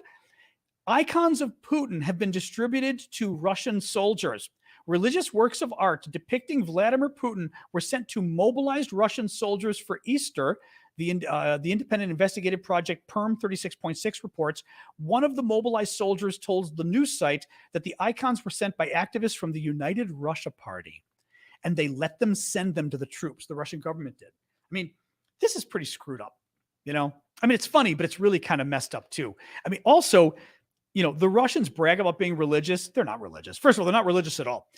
Icons of Putin have been distributed to Russian soldiers. Religious works of art depicting Vladimir Putin were sent to mobilized Russian soldiers for Easter, The independent investigative project Perm 36.6 reports one of the mobilized soldiers told the news site that the icons were sent by activists from the United Russia Party, and they let them send them to the troops. The Russian government did. I mean, this is pretty screwed up, you know? I mean, it's funny, but it's really kind of messed up too. I mean, also, you know, the Russians brag about being religious. They're not religious. First of all, they're not religious at all.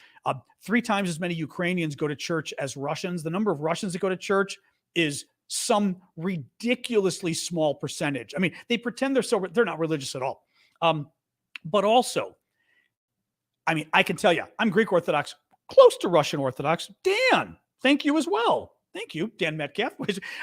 3 times as many Ukrainians go to church as Russians. The number of Russians that go to church is some ridiculously small percentage. I mean, they pretend they're not religious at all. But also, I mean, I can tell you, I'm Greek Orthodox, close to Russian Orthodox. Dan, thank you as well. Thank you, Dan Metcalf.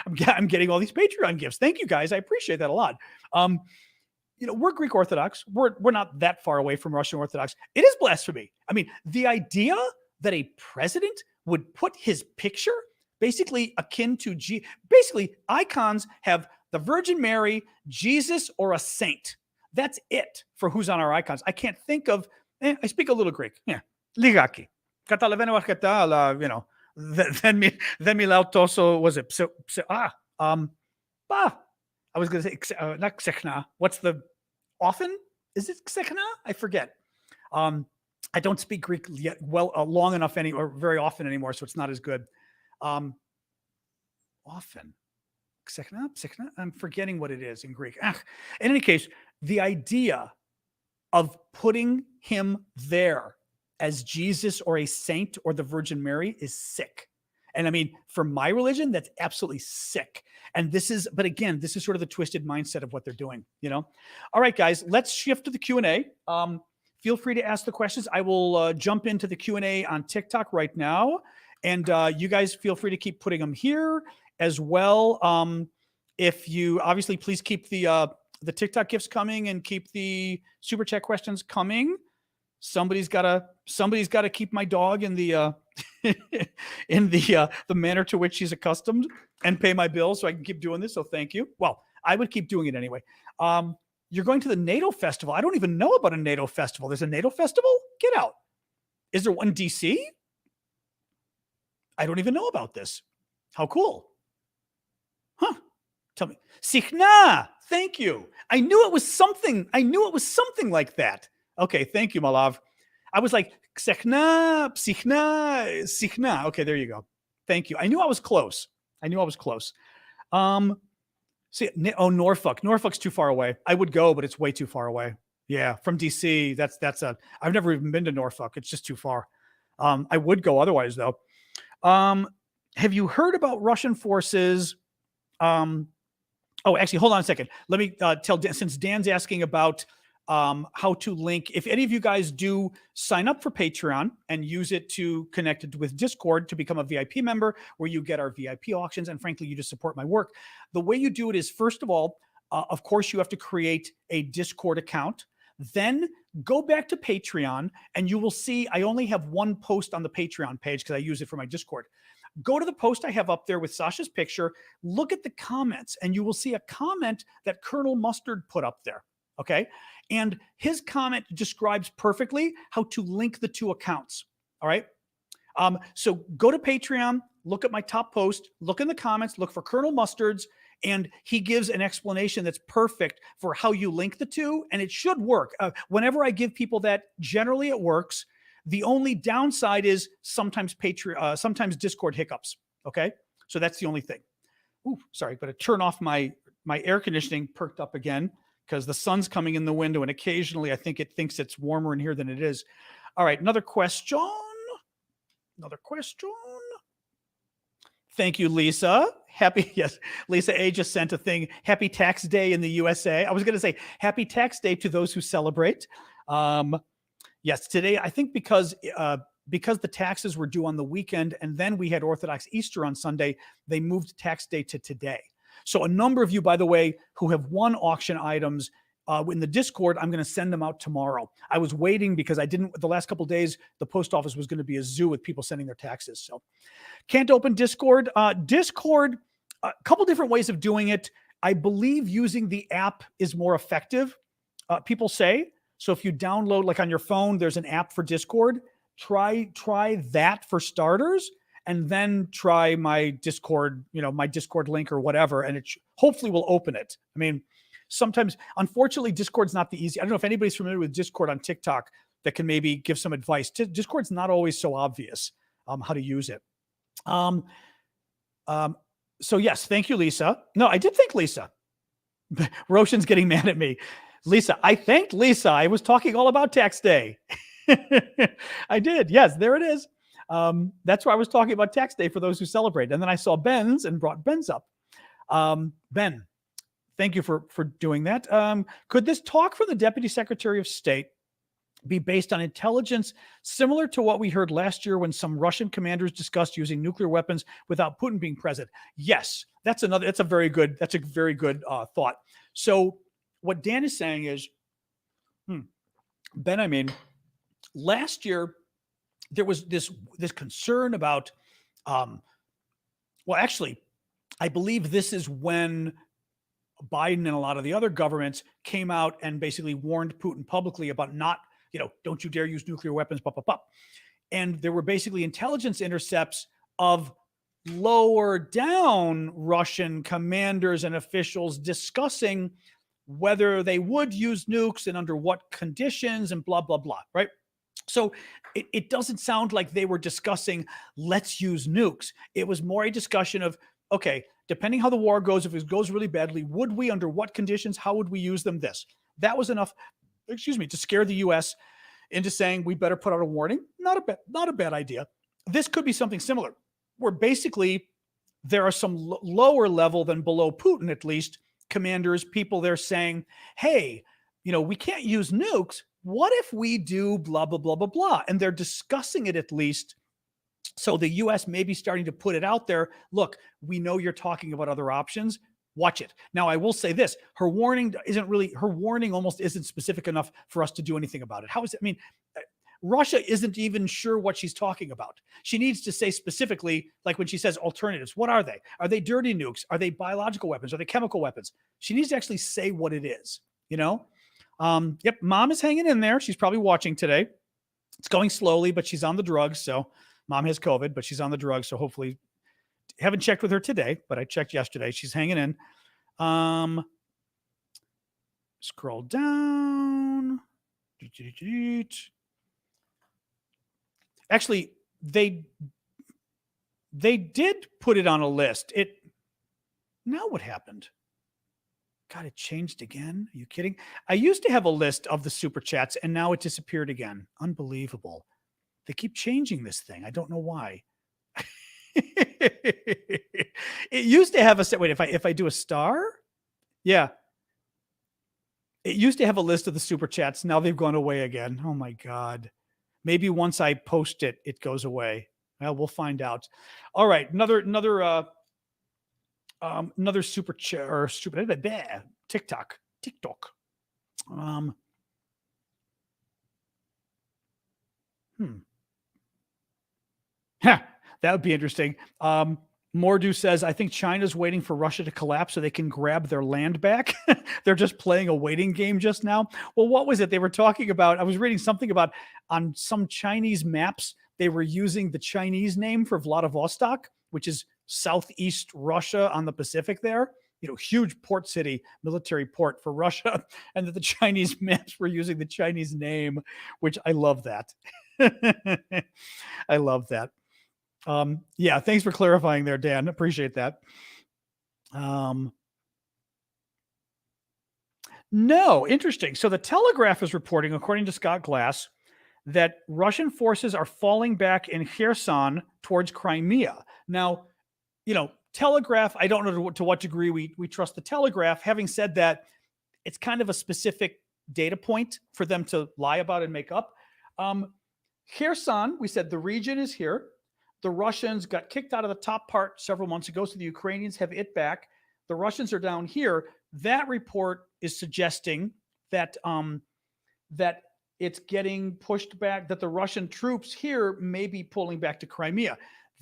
I'm getting all these Patreon gifts. Thank you, guys. I appreciate that a lot. You know, we're Greek Orthodox. We're not that far away from Russian Orthodox. It is blasphemy. I mean, the idea that a president would put his picture basically akin to basically icons have the Virgin Mary, Jesus, or a saint. That's it for who's on our icons. I can't think of, I speak a little Greek. Yeah. Ligaki. You know, then me lautoso was it? I was going to say, not Ksechna. What's the often? Is it Ksechna? I forget. I don't speak Greek yet long enough or very often anymore, so it's not as good. Often. Ksechna? I'm forgetting what it is in Greek. In any case, the idea of putting him there as Jesus or a saint or the Virgin Mary is sick. And I mean, for my religion, that's absolutely sick. And but again, this is sort of the twisted mindset of what they're doing, you know? All right, guys, let's shift to the Q&A. Feel free to ask the questions. I will jump into the Q&A on TikTok right now. And you guys feel free to keep putting them here as well. If you obviously please keep the TikTok gifts coming and keep the super chat questions coming. Somebody's got to keep my dog in the in the manner to which she's accustomed and pay my bills so I can keep doing this. So thank you. Well, I would keep doing it anyway. You're going to the NATO festival. I don't even know about a NATO festival. There's a NATO festival? Get out. Is there one in DC? I don't even know about this. How cool. Huh. Tell me. Sikhna. Thank you. I knew it was something. Like that. Okay. Thank you, my love. I was like, Ksechna. Okay, there you go. Thank you. I knew I was close. Norfolk. Norfolk's too far away. I would go, but it's way too far away. Yeah, from DC. I've never even been to Norfolk. It's just too far. I would go otherwise, though. Have you heard about Russian forces? Actually, hold on a second. Let me tell Dan, since Dan's asking about how to link. If any of you guys do sign up for Patreon and use it to connect it with Discord to become a VIP member, where you get our VIP auctions, and frankly, you just support my work. The way you do it is, first of all, of course, you have to create a Discord account. Then go back to Patreon, and you will see I only have one post on the Patreon page because I use it for my Discord. Go to the post I have up there with Sasha's picture, look at the comments, and you will see a comment that Colonel Mustard put up there. Okay. And his comment describes perfectly how to link the two accounts. All right. So go to Patreon, look at my top post, look in the comments, look for Colonel Mustard's, and he gives an explanation that's perfect for how you link the two. And it should work. Whenever I give people that, generally it works. The only downside is sometimes Discord hiccups. Okay. So that's the only thing. Ooh, sorry, but I turn off my air conditioning perked up again, because the sun's coming in the window, and occasionally I think it thinks it's warmer in here than it is. All right, another question. Thank you, Lisa. Yes, Lisa A just sent a thing. Happy Tax Day in the USA. I was going to say Happy Tax Day to those who celebrate. Yes, today, I think because the taxes were due on the weekend, and then we had Orthodox Easter on Sunday, they moved tax day to today. So a number of you, by the way, who have won auction items in the Discord, I'm going to send them out tomorrow. I was waiting because the last couple of days, the post office was going to be a zoo with people sending their taxes. So can't open Discord. Discord, a couple different ways of doing it. I believe using the app is more effective, people say. So if you download, like on your phone, there's an app for Discord. Try that for starters. and then try my Discord, my Discord link or whatever, and it hopefully will open it. I mean, sometimes, unfortunately, Discord's not the easy. I don't know if anybody's familiar with Discord on TikTok that can maybe give some advice. Discord's not always so obvious how to use it. So yes, thank you, Lisa. No, I did thank Lisa. Roshan's getting mad at me. Lisa, I thanked Lisa. I was talking all about tax day. I did. Yes, there it is. That's why I was talking about tax day for those who celebrate. And then I saw Ben's and brought Ben's up. Ben, thank you for doing that. Could this talk from the Deputy Secretary of State be based on intelligence similar to what we heard last year when some Russian commanders discussed using nuclear weapons without Putin being present? Yes, that's a very good thought. So what Dan is saying is, Ben, I mean, last year there was this concern about, well, actually, I believe this is when Biden and a lot of the other governments came out and basically warned Putin publicly about not, don't you dare use nuclear weapons, blah, blah, blah. And there were basically intelligence intercepts of lower down Russian commanders and officials discussing whether they would use nukes and under what conditions and blah, blah, blah, right? So it doesn't sound like they were discussing, let's use nukes. It was more a discussion of, okay, depending how the war goes, if it goes really badly, would we, under what conditions, how would we use them? That was enough, to scare the U.S. into saying we better put out a warning. Not a bad idea. This could be something similar, where basically there are some lower level than below Putin, at least, commanders, people there saying, hey, we can't use nukes. What if we do blah, blah, blah, blah, blah? And they're discussing it at least. So the U.S. may be starting to put it out there. Look, we know you're talking about other options. Watch it. Now, I will say this. Her warning almost isn't specific enough for us to do anything about it. How is it? I mean, Russia isn't even sure what she's talking about. She needs to say specifically, like when she says alternatives, what are they? Are they dirty nukes? Are they biological weapons? Are they chemical weapons? She needs to actually say what it is, Yep, Mom is hanging in there. She's probably watching today. It's going slowly, but she's on the drugs. So Mom has COVID, but she's on the drugs. So hopefully, haven't checked with her today, but I checked yesterday. She's hanging in. Scroll down. Actually, they did put it on a list. Now what happened? God, it changed again. Are you kidding? I used to have a list of the super chats, and now it disappeared again. Unbelievable. They keep changing this thing. I don't know why. It used to have a, wait, if I do a star? Yeah. It used to have a list of the super chats. Now they've gone away again. Oh my God. Maybe once I post it, it goes away. Well, we'll find out. All right. Another super chat or TikTok. That would be interesting. Mordu says, I think China's waiting for Russia to collapse so they can grab their land back. They're just playing a waiting game just now. Well, what was it they were talking about? I was reading something about on some Chinese maps, they were using the Chinese name for Vladivostok, which is southeast Russia on the Pacific there. Huge port city, military port for Russia. And that the Chinese maps were using the Chinese name, which I love that. I love that. Yeah, thanks for clarifying there, Dan. Appreciate that. No, interesting. So the Telegraph is reporting, according to Scott Glass, that Russian forces are falling back in Kherson towards Crimea. Now, Telegraph, I don't know to what degree we trust the Telegraph. Having said that, it's kind of a specific data point for them to lie about and make up. Kherson, we said the region is here. The Russians got kicked out of the top part several months ago, so the Ukrainians have it back. The Russians are down here. That report is suggesting that that it's getting pushed back, that the Russian troops here may be pulling back to Crimea.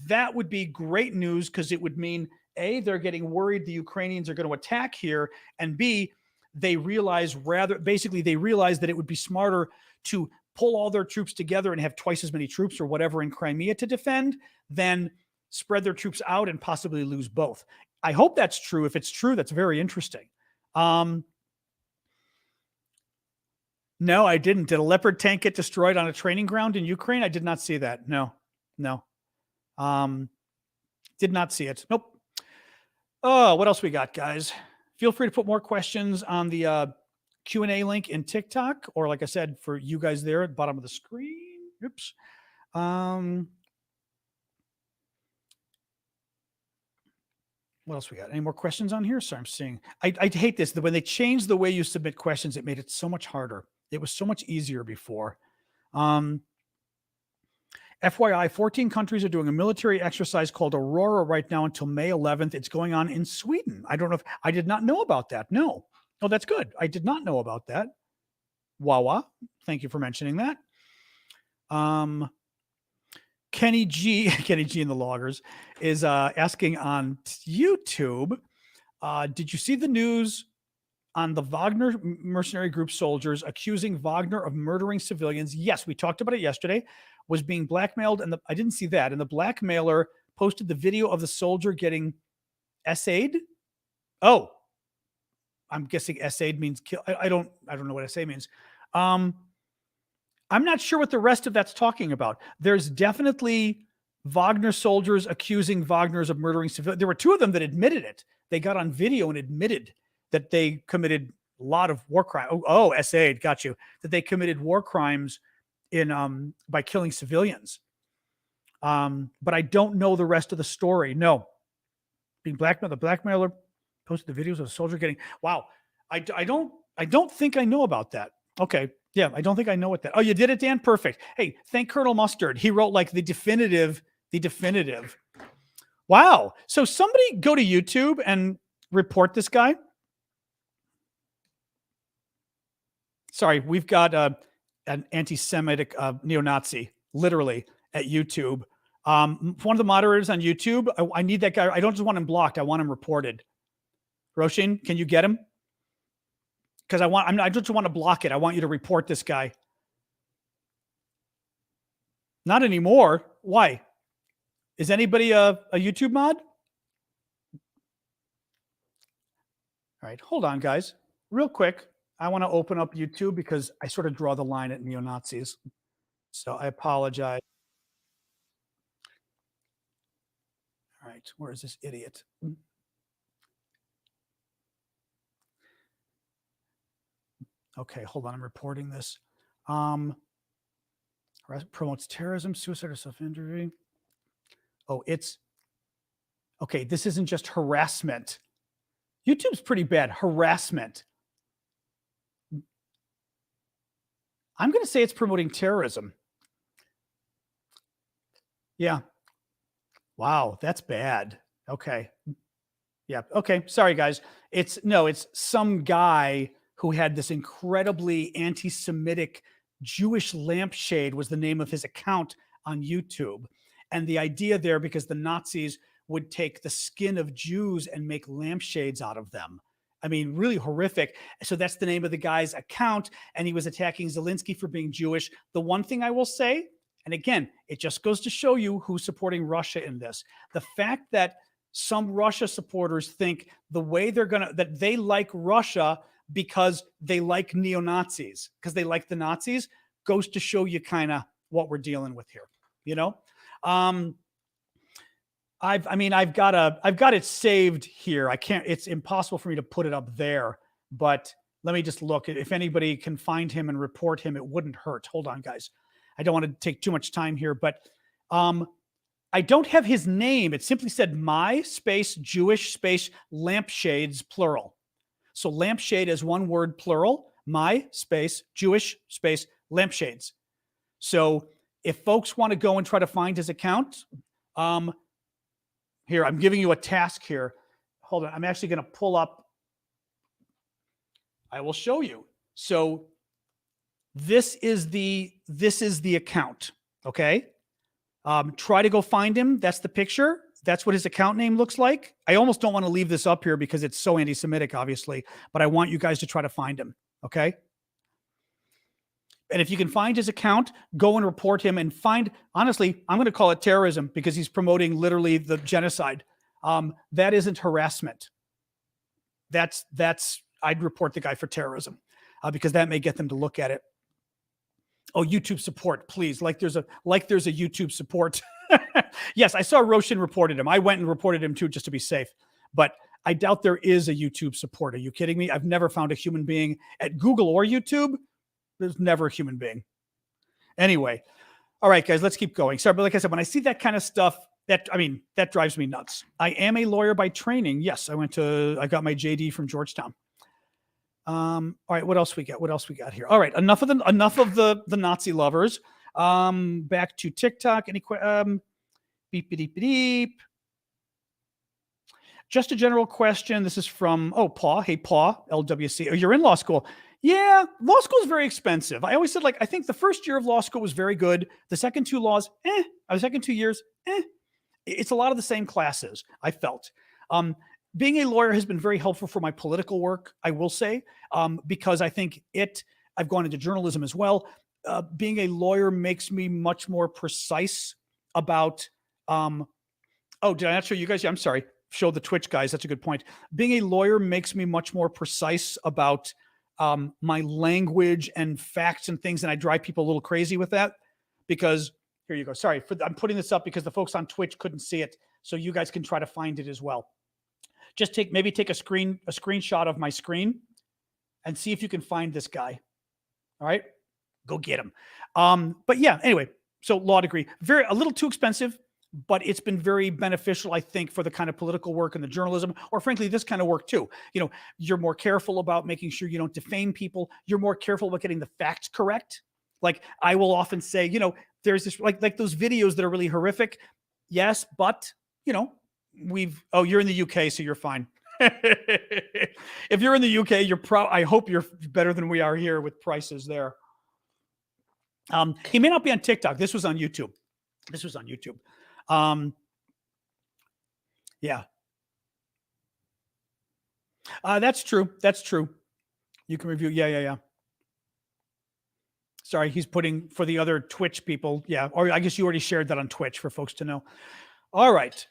That would be great news because it would mean, A, they're getting worried the Ukrainians are going to attack here, and B, they realize that it would be smarter to pull all their troops together and have twice as many troops or whatever in Crimea to defend than spread their troops out and possibly lose both. I hope that's true. If it's true, that's very interesting. No, I didn't. Did a Leopard tank get destroyed on a training ground in Ukraine? I did not see that. No. Did not see it. Nope. Oh, what else we got, guys? Feel free to put more questions on the Q&A link in TikTok, or like I said, for you guys there at the bottom of the screen. Oops. What else we got? Any more questions on here? Sorry, I'm seeing. I hate this. When they changed the way you submit questions, it made it so much harder. It was so much easier before. FYI, 14 countries are doing a military exercise called Aurora right now until May 11th. It's going on in Sweden. I don't know if I did not know about that. No. Oh, that's good. I did not know about that. Wawa. Thank you for mentioning that. Kenny G in the loggers is asking on YouTube, did you see the news on the Wagner mercenary group soldiers accusing Wagner of murdering civilians? Yes, we talked about it yesterday. Was being blackmailed, and I didn't see that. And the blackmailer posted the video of the soldier getting SA'd. Oh, I'm guessing SA'd means kill. I don't know what SA means. I'm not sure what the rest of that's talking about. There's definitely Wagner soldiers accusing Wagners of murdering civilians. There were two of them that admitted it. They got on video and admitted that they committed a lot of war crimes. Oh, SA'd, got you. That they committed war crimes in by killing civilians. But I don't know the rest of the story. No. Being blackmailed, the blackmailer posted the videos of a soldier getting. Wow. I don't think I know about that. Okay. Yeah, I don't think I know what that. Oh, you did it, Dan? Perfect. Hey, thank Colonel Mustard. He wrote like the definitive. Wow. So somebody go to YouTube and report this guy. Sorry, we've got an anti-Semitic neo-Nazi, literally, at YouTube. One of the moderators on YouTube, I need that guy. I don't just want him blocked. I want him reported. Roshin, can you get him? Because I just want to block it. I want you to report this guy. Not anymore. Why? Is anybody a YouTube mod? All right, hold on, guys. Real quick. I want to open up YouTube because I sort of draw the line at neo-Nazis. So I apologize. All right, where is this idiot? Okay, hold on. I'm reporting this. Promotes terrorism, suicide, or self-injury. Oh, it's okay. This isn't just harassment. YouTube's pretty bad. Harassment. I'm going to say it's promoting terrorism. Yeah. Wow, that's bad. Okay. Yeah. Okay. Sorry, guys. It's some guy who had this incredibly anti-Semitic Jewish lampshade was the name of his account on YouTube. And the idea there, because the Nazis would take the skin of Jews and make lampshades out of them. I mean, really horrific. So that's the name of the guy's account. And he was attacking Zelensky for being Jewish. The one thing I will say, and again, it just goes to show you who's supporting Russia in this. The fact that some Russia supporters think the way that they like Russia because they like neo-Nazis, because they like the Nazis, goes to show you kind of what we're dealing with here. You know, I've got it saved here. I can't. It's impossible for me to put it up there. But let me just look. If anybody can find him and report him, it wouldn't hurt. Hold on, guys. I don't want to take too much time here, but I don't have his name. It simply said my space Jewish space lampshades plural. So lampshade is one word plural. My space Jewish space lampshades. So if folks want to go and try to find his account, here I'm giving you a task here. Hold on, I'm actually going to pull up. I will show you. So this is the account. Okay. Try to go find him. That's the picture. That's what his account name looks like. I almost don't want to leave this up here because it's so anti-Semitic, obviously, but I want you guys to try to find him. Okay. And if you can find his account, go and report him and find, honestly, I'm going to call it terrorism because he's promoting literally the genocide. That isn't harassment. I'd report the guy for terrorism because that may get them to look at it. Oh, YouTube support, please. Like there's a YouTube support. Yes, I saw Roshan reported him. I went and reported him too, just to be safe. But I doubt there is a YouTube support. Are you kidding me? I've never found a human being at Google or YouTube. There's never a human being. Anyway, all right, guys, let's keep going. Sorry, but like I said, when I see that kind of stuff, that drives me nuts. I am a lawyer by training. Yes, I got my JD from Georgetown. All right, what else we got here? All right, enough of the Nazi lovers. Back to TikTok. Any beep beep beep. Just a general question. This is from Paul. Hey, Paul, LWC. Oh, you're in law school. Yeah, law school is very expensive. I always said, I think the first year of law school was very good. The second 2 laws, the second 2 years, It's a lot of the same classes, I felt. Being a lawyer has been very helpful for my political work, I will say, because I think I've gone into journalism as well. Being a lawyer makes me much more precise about, did I not show you guys? Yeah, I'm sorry. Show the Twitch guys. That's a good point. Being a lawyer makes me much more precise about my language and facts and things. And I drive people a little crazy with that because here you go. Sorry, I'm putting this up because the folks on Twitch couldn't see it. So you guys can try to find it as well. Just take a screenshot of my screen and see if you can find this guy. All right, go get him. But yeah, anyway, so law degree, a little too expensive, but it's been very beneficial, I think, for the kind of political work and the journalism, or frankly, this kind of work too. You're more careful about making sure you don't defame people. You're more careful about getting the facts correct. Like I will often say, there's this like those videos that are really horrific. Yes, but you're in the UK, so you're fine. If you're in the UK, I hope you're better than we are here with prices there. He may not be on TikTok. This was on YouTube. Yeah. That's true. You can review. Yeah. Sorry, he's putting for the other Twitch people. Yeah. Or I guess you already shared that on Twitch for folks to know. All right.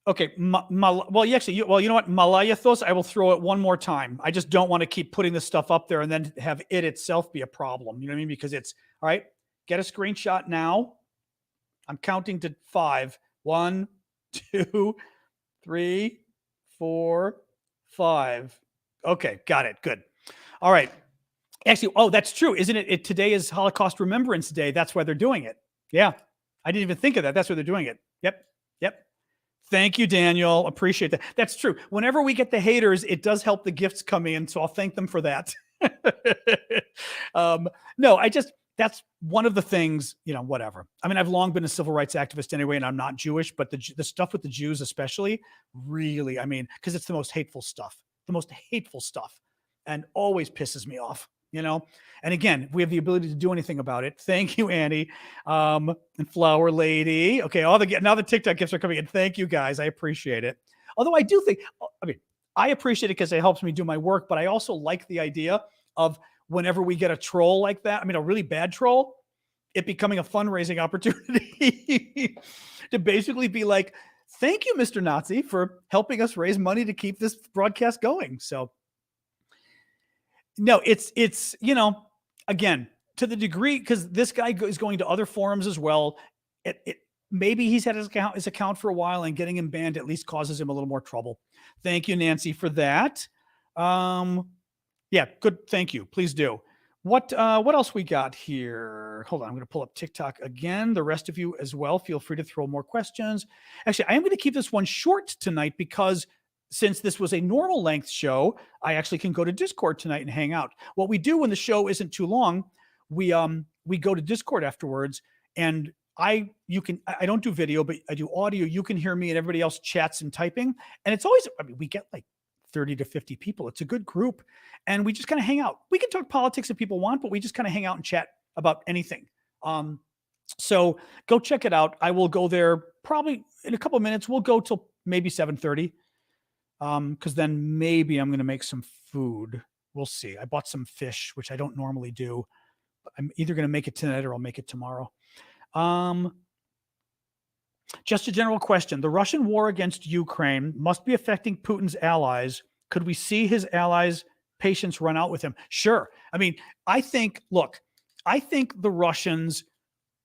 Okay. You know what? Malayathos, I will throw it one more time. I just don't want to keep putting this stuff up there and then have it itself be a problem. You know what I mean? Because it's all right. Get a screenshot now. I'm counting to 5. 1, 2, 3, 4, 5. Okay. Got it. Good. All right. Actually, that's true. Isn't it? Today is Holocaust Remembrance Day. That's why they're doing it. Yeah. I didn't even think of that. That's why they're doing it. Yep. Thank you, Daniel. Appreciate that. That's true. Whenever we get the haters, it does help the gifts come in. So I'll thank them for that. That's one of the things, whatever. I mean, I've long been a civil rights activist anyway, and I'm not Jewish, but the stuff with the Jews especially, really, because it's the most hateful stuff, and always pisses me off. And again, if we have the ability to do anything about it. Thank you, Annie, and Flower Lady. Okay, now the TikTok gifts are coming in. Thank you, guys. I appreciate it. Although I do think, I appreciate it because it helps me do my work, but I also like the idea of whenever we get a troll like that, a really bad troll, it becoming a fundraising opportunity to basically be like, thank you, Mr. Nazi, for helping us raise money to keep this broadcast going. So, no, it's again, to the degree, because this guy is going to other forums as well. Maybe he's had his account for a while, and getting him banned at least causes him a little more trouble. Thank you, Nancy, for that. Yeah, good. Thank you. Please do. What else we got here? Hold on. I'm going to pull up TikTok again. The rest of you as well, feel free to throw more questions. Actually, I am going to keep this one short tonight because since this was a normal length show, I actually can go to Discord tonight and hang out. What we do when the show isn't too long, we go to Discord afterwards, and I don't do video, but I do audio. You can hear me and everybody else chats and typing. And it's always, we get like 30 to 50 people. It's a good group. And we just kind of hang out. We can talk politics if people want, but we just kind of hang out and chat about anything. So go check it out. I will go there probably in a couple of minutes. We'll go till maybe 7:30. Because then maybe I'm going to make some food. We'll see. I bought some fish, which I don't normally do. I'm either going to make it tonight or I'll make it tomorrow. Just a general question. The Russian war against Ukraine must be affecting Putin's allies. Could we see his allies' patience run out with him? Sure. I mean, I think the Russians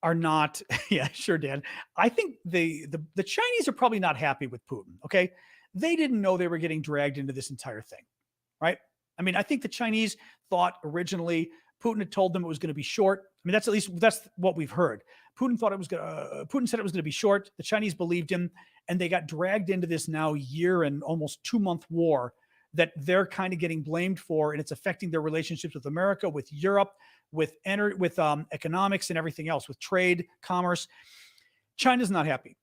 are not, yeah, sure, Dan. I think the Chinese are probably not happy with Putin, okay? They didn't know they were getting dragged into this entire thing, right? I mean, I think the Chinese thought originally Putin had told them it was going to be short. I mean, that's what we've heard. Putin said it was going to be short. The Chinese believed him, and they got dragged into this now year and almost 2-month war that they're kind of getting blamed for, and it's affecting their relationships with America, with Europe, with economics and everything else, with trade, commerce. China's not happy.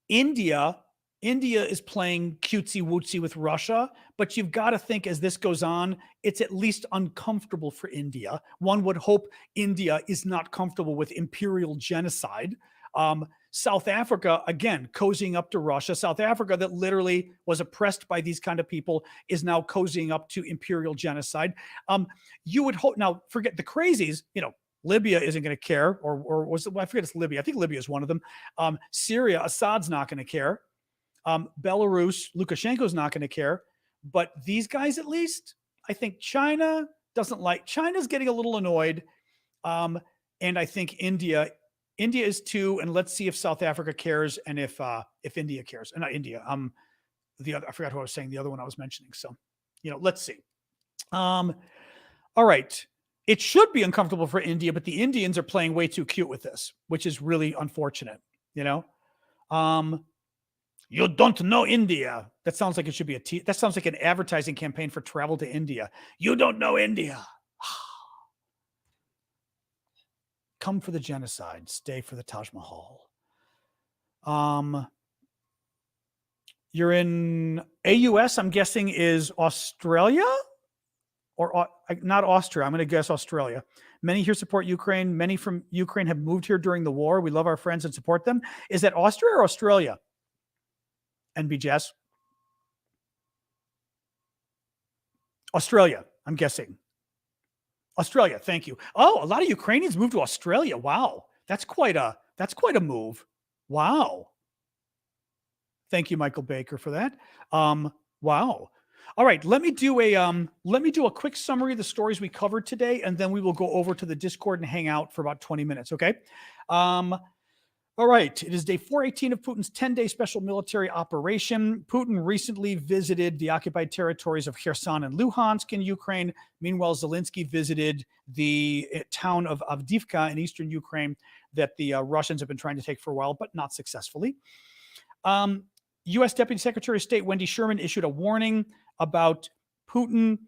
India is playing cutesy wootsy with Russia, but you've got to think as this goes on, it's at least uncomfortable for India. One would hope India is not comfortable with imperial genocide. South Africa, again, cozying up to Russia. South Africa, that literally was oppressed by these kind of people, is now cozying up to imperial genocide. You would hope, now forget the crazies, Libya isn't going to care, or was it, I forget, it's Libya. I think Libya is one of them. Syria, Assad's not going to care. Belarus, Lukashenko's not going to care. But these guys, at least, I think China's getting a little annoyed. And I think India is too. And let's see if South Africa cares and if India cares. And not India. I forgot who I was saying, the other one I was mentioning. So, let's see. All right. It should be uncomfortable for India, but the Indians are playing way too cute with this, which is really unfortunate. You don't know India. That sounds like it should be that sounds like an advertising campaign for travel to India. You don't know India. Come for the genocide, stay for the Taj Mahal. You're in AUS, I'm guessing, is Australia or not Austria. I'm going to guess Australia. Many here support Ukraine. Many from Ukraine have moved here during the war. We love our friends and support them. Is that Austria or Australia? NBJS? Australia, I'm guessing. Australia, thank you. Oh, a lot of Ukrainians moved to Australia. Wow. That's quite a move. Wow. Thank you, Michael Baker, for that. Wow. All right, let me do a quick summary of the stories we covered today, and then we will go over to the Discord and hang out for about 20 minutes, okay? All right, it is day 418 of Putin's 10-day special military operation. Putin recently visited the occupied territories of Kherson and Luhansk in Ukraine. Meanwhile, Zelensky visited the town of Avdiivka in eastern Ukraine that the Russians have been trying to take for a while, but not successfully. U.S. Deputy Secretary of State Wendy Sherman issued a warning about Putin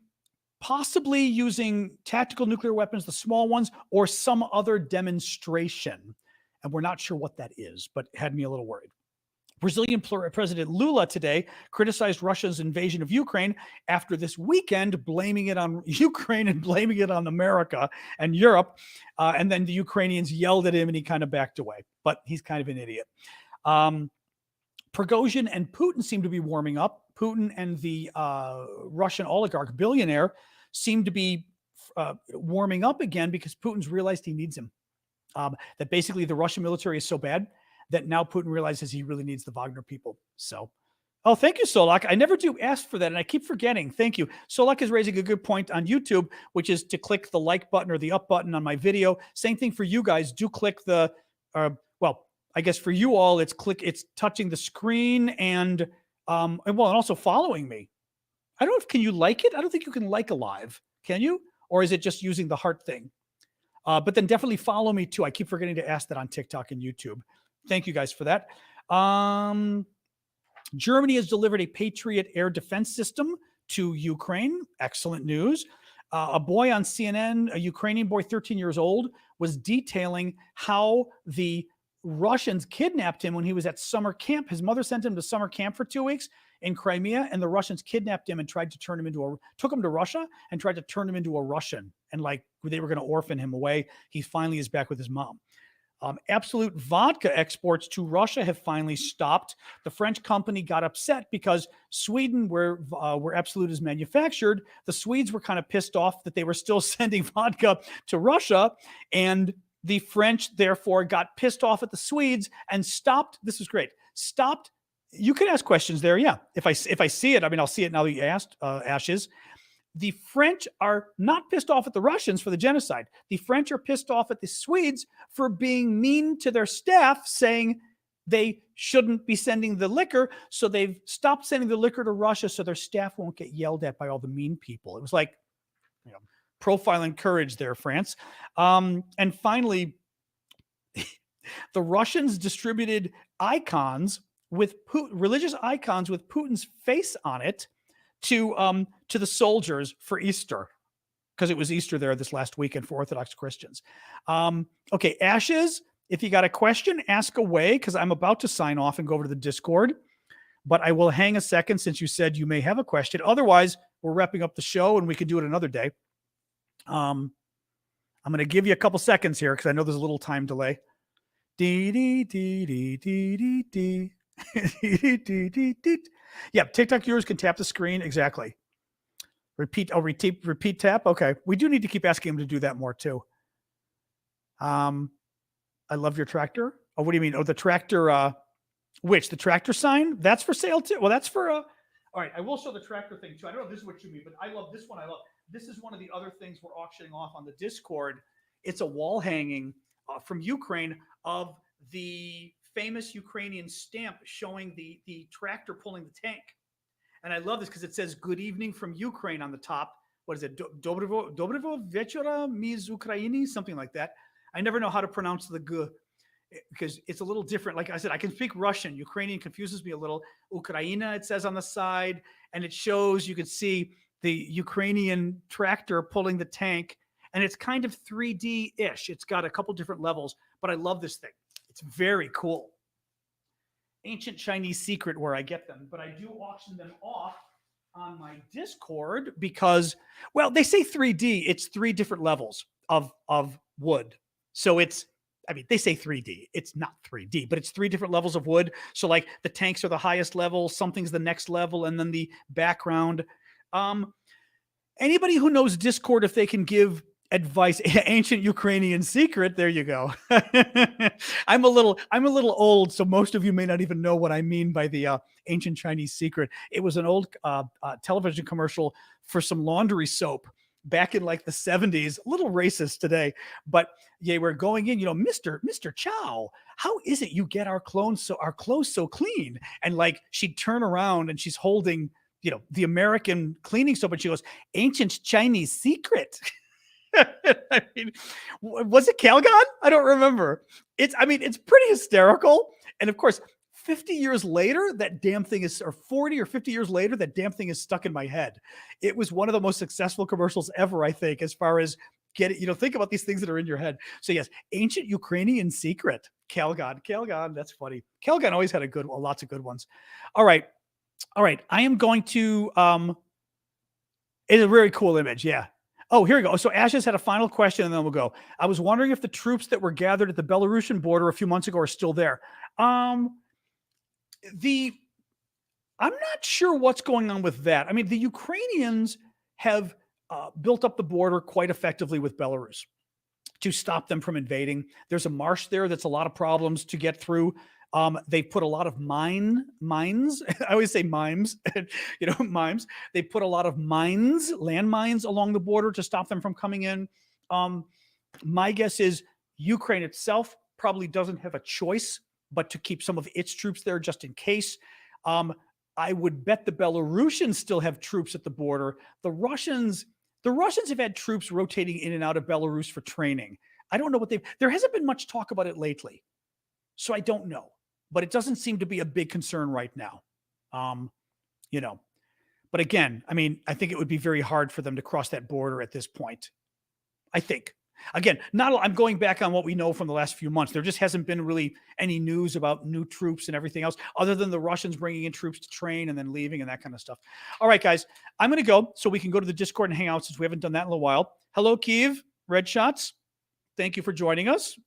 possibly using tactical nuclear weapons, the small ones, or some other demonstration. And we're not sure what that is, but it had me a little worried. Brazilian President Lula today criticized Russia's invasion of Ukraine after this weekend, blaming it on Ukraine and blaming it on America and Europe. And then the Ukrainians yelled at him and he kind of backed away. But he's kind of an idiot. Prigozhin and Putin seem to be warming up. Putin and the Russian oligarch billionaire seem to be warming up again because Putin's realized he needs him. That basically the Russian military is so bad that now Putin realizes he really needs the Wagner people. So, oh, thank you, Solak. I never do ask for that, and I keep forgetting. Thank you. Solak is raising a good point on YouTube, which is to click the like button or the up button on my video. Same thing for you guys. Do click the, I guess for you all, it's touching the screen and also following me. I don't know can you like it? I don't think you can like a live, can you? Or is it just using the heart thing? But then definitely follow me too. I keep forgetting to ask that on TikTok and YouTube. Thank you guys for that. Germany has delivered a Patriot air defense system to Ukraine. Excellent news. A boy on CNN, a Ukrainian boy, 13 years old, was detailing how the Russians kidnapped him when he was at summer camp. His mother sent him to summer camp for 2 weeks in Crimea, and the Russians kidnapped him and tried to took him to Russia and tried to turn him into a Russian. And like they were going to orphan him away. He finally is back with his mom. Absolute vodka exports to Russia have finally stopped. The French company got upset because Sweden, where Absolute is manufactured, the Swedes were kind of pissed off that they were still sending vodka to Russia, and the French therefore got pissed off at the Swedes and stopped. This is great. Stopped. You can ask questions there. Yeah, if I see it, I mean, I'll see it now that you asked, Ashes. The French are not pissed off at the Russians for the genocide. The French are pissed off at the Swedes for being mean to their staff, saying they shouldn't be sending the liquor. So they've stopped sending the liquor to Russia so their staff won't get yelled at by all the mean people. It was like, profile and courage there, France. And finally, the Russians distributed icons with religious icons with Putin's face on it to the soldiers for Easter, because it was Easter there this last weekend for Orthodox Christians. Okay, Ashes, if you got a question, ask away, because I'm about to sign off and go over to the Discord. But I will hang a second since you said you may have a question. Otherwise, we're wrapping up the show and we could do it another day. I'm going to give you a couple seconds here because I know there's a little time delay. Yeah, TikTok viewers can tap the screen. Exactly. Repeat tap. Okay. We do need to keep asking them to do that more too. I love your tractor. Oh, what do you mean? Oh, the tractor, which? The tractor sign? That's for sale too. Well, that's for, all right. I will show the tractor thing too. I don't know if this is what you mean, but I love this one. This is one of the other things we're auctioning off on the Discord. It's a wall hanging from Ukraine of the famous Ukrainian stamp showing the tractor pulling the tank. And I love this because it says "Good evening from Ukraine" on the top. What is it? Dobrovo večera mi z Ukrainy, something like that. I never know how to pronounce the "g" because it's a little different. Like I said, I can speak Russian. Ukrainian confuses me a little. Ukraina, it says on the side, and it shows, you can see the Ukrainian tractor pulling the tank, and it's kind of 3D-ish. It's got a couple different levels, but I love this thing. It's very cool. Ancient Chinese secret where I get them, but I do auction them off on my Discord because, well, they say 3D. It's 3 different levels of wood. So it's, I mean, they say 3D. It's not 3D, but it's 3 different levels of wood. So like the tanks are the highest level, something's the next level, and then the background. Anybody who knows Discord, if they can give advice, ancient Ukrainian secret, there you go. I'm a little old, so most of you may not even know what I mean by the ancient Chinese secret. It was an old television commercial for some laundry soap back in like the 70s, a little racist today, but yeah, we're going in, Mr. Chow, how is it you get our clothes so clean? And like she'd turn around and she's holding, the American cleaning soap, and she goes, ancient Chinese secret. I mean, was it Calgon? I don't remember. It's pretty hysterical. And of course, 50 years later, that damn thing is, or 40 or 50 years later, that damn thing is stuck in my head. It was one of the most successful commercials ever, I think, as far as get it, think about these things that are in your head. So yes, ancient Ukrainian secret, Calgon, that's funny. Calgon always had lots of good ones. All right. I am going to, it's a very cool image. Yeah. Oh, here we go. So Ashes had a final question and then we'll go. I was wondering if the troops that were gathered at the Belarusian border a few months ago are still there. I'm not sure what's going on with that. I mean, the Ukrainians have built up the border quite effectively with Belarus to stop them from invading. There's a marsh there that's a lot of problems to get through. They put a lot of mines. I always say mimes, mimes. They put a lot of landmines along the border to stop them from coming in. My guess is Ukraine itself probably doesn't have a choice but to keep some of its troops there just in case. I would bet the Belarusians still have troops at the border. The Russians have had troops rotating in and out of Belarus for training. I don't know there hasn't been much talk about it lately. So I don't know, but it doesn't seem to be a big concern right now. But again, I mean, I think it would be very hard for them to cross that border at this point. I think. Again, I'm going back on what we know from the last few months. There just hasn't been really any news about new troops and everything else, other than the Russians bringing in troops to train and then leaving and that kind of stuff. All right, guys, I'm going to go so we can go to the Discord and hang out since we haven't done that in a while. Hello, Kiev, Red Shots. Thank you for joining us.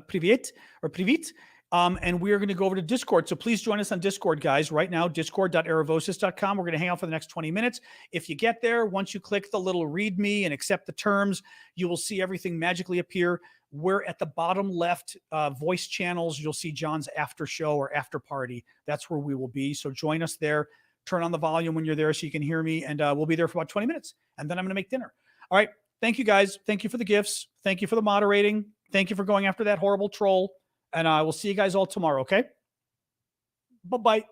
Privet or Privit. And we are going to go over to Discord. So please join us on Discord, guys, right now, discord.aravosis.com. We're going to hang out for the next 20 minutes. If you get there, once you click the little read me and accept the terms, you will see everything magically appear. We're at the bottom left voice channels. You'll see John's after show or after party. That's where we will be. So join us there. Turn on the volume when you're there so you can hear me. And we'll be there for about 20 minutes. And then I'm going to make dinner. All right. Thank you, guys. Thank you for the gifts. Thank you for the moderating. Thank you for going after that horrible troll. And I will see you guys all tomorrow, okay? Bye-bye.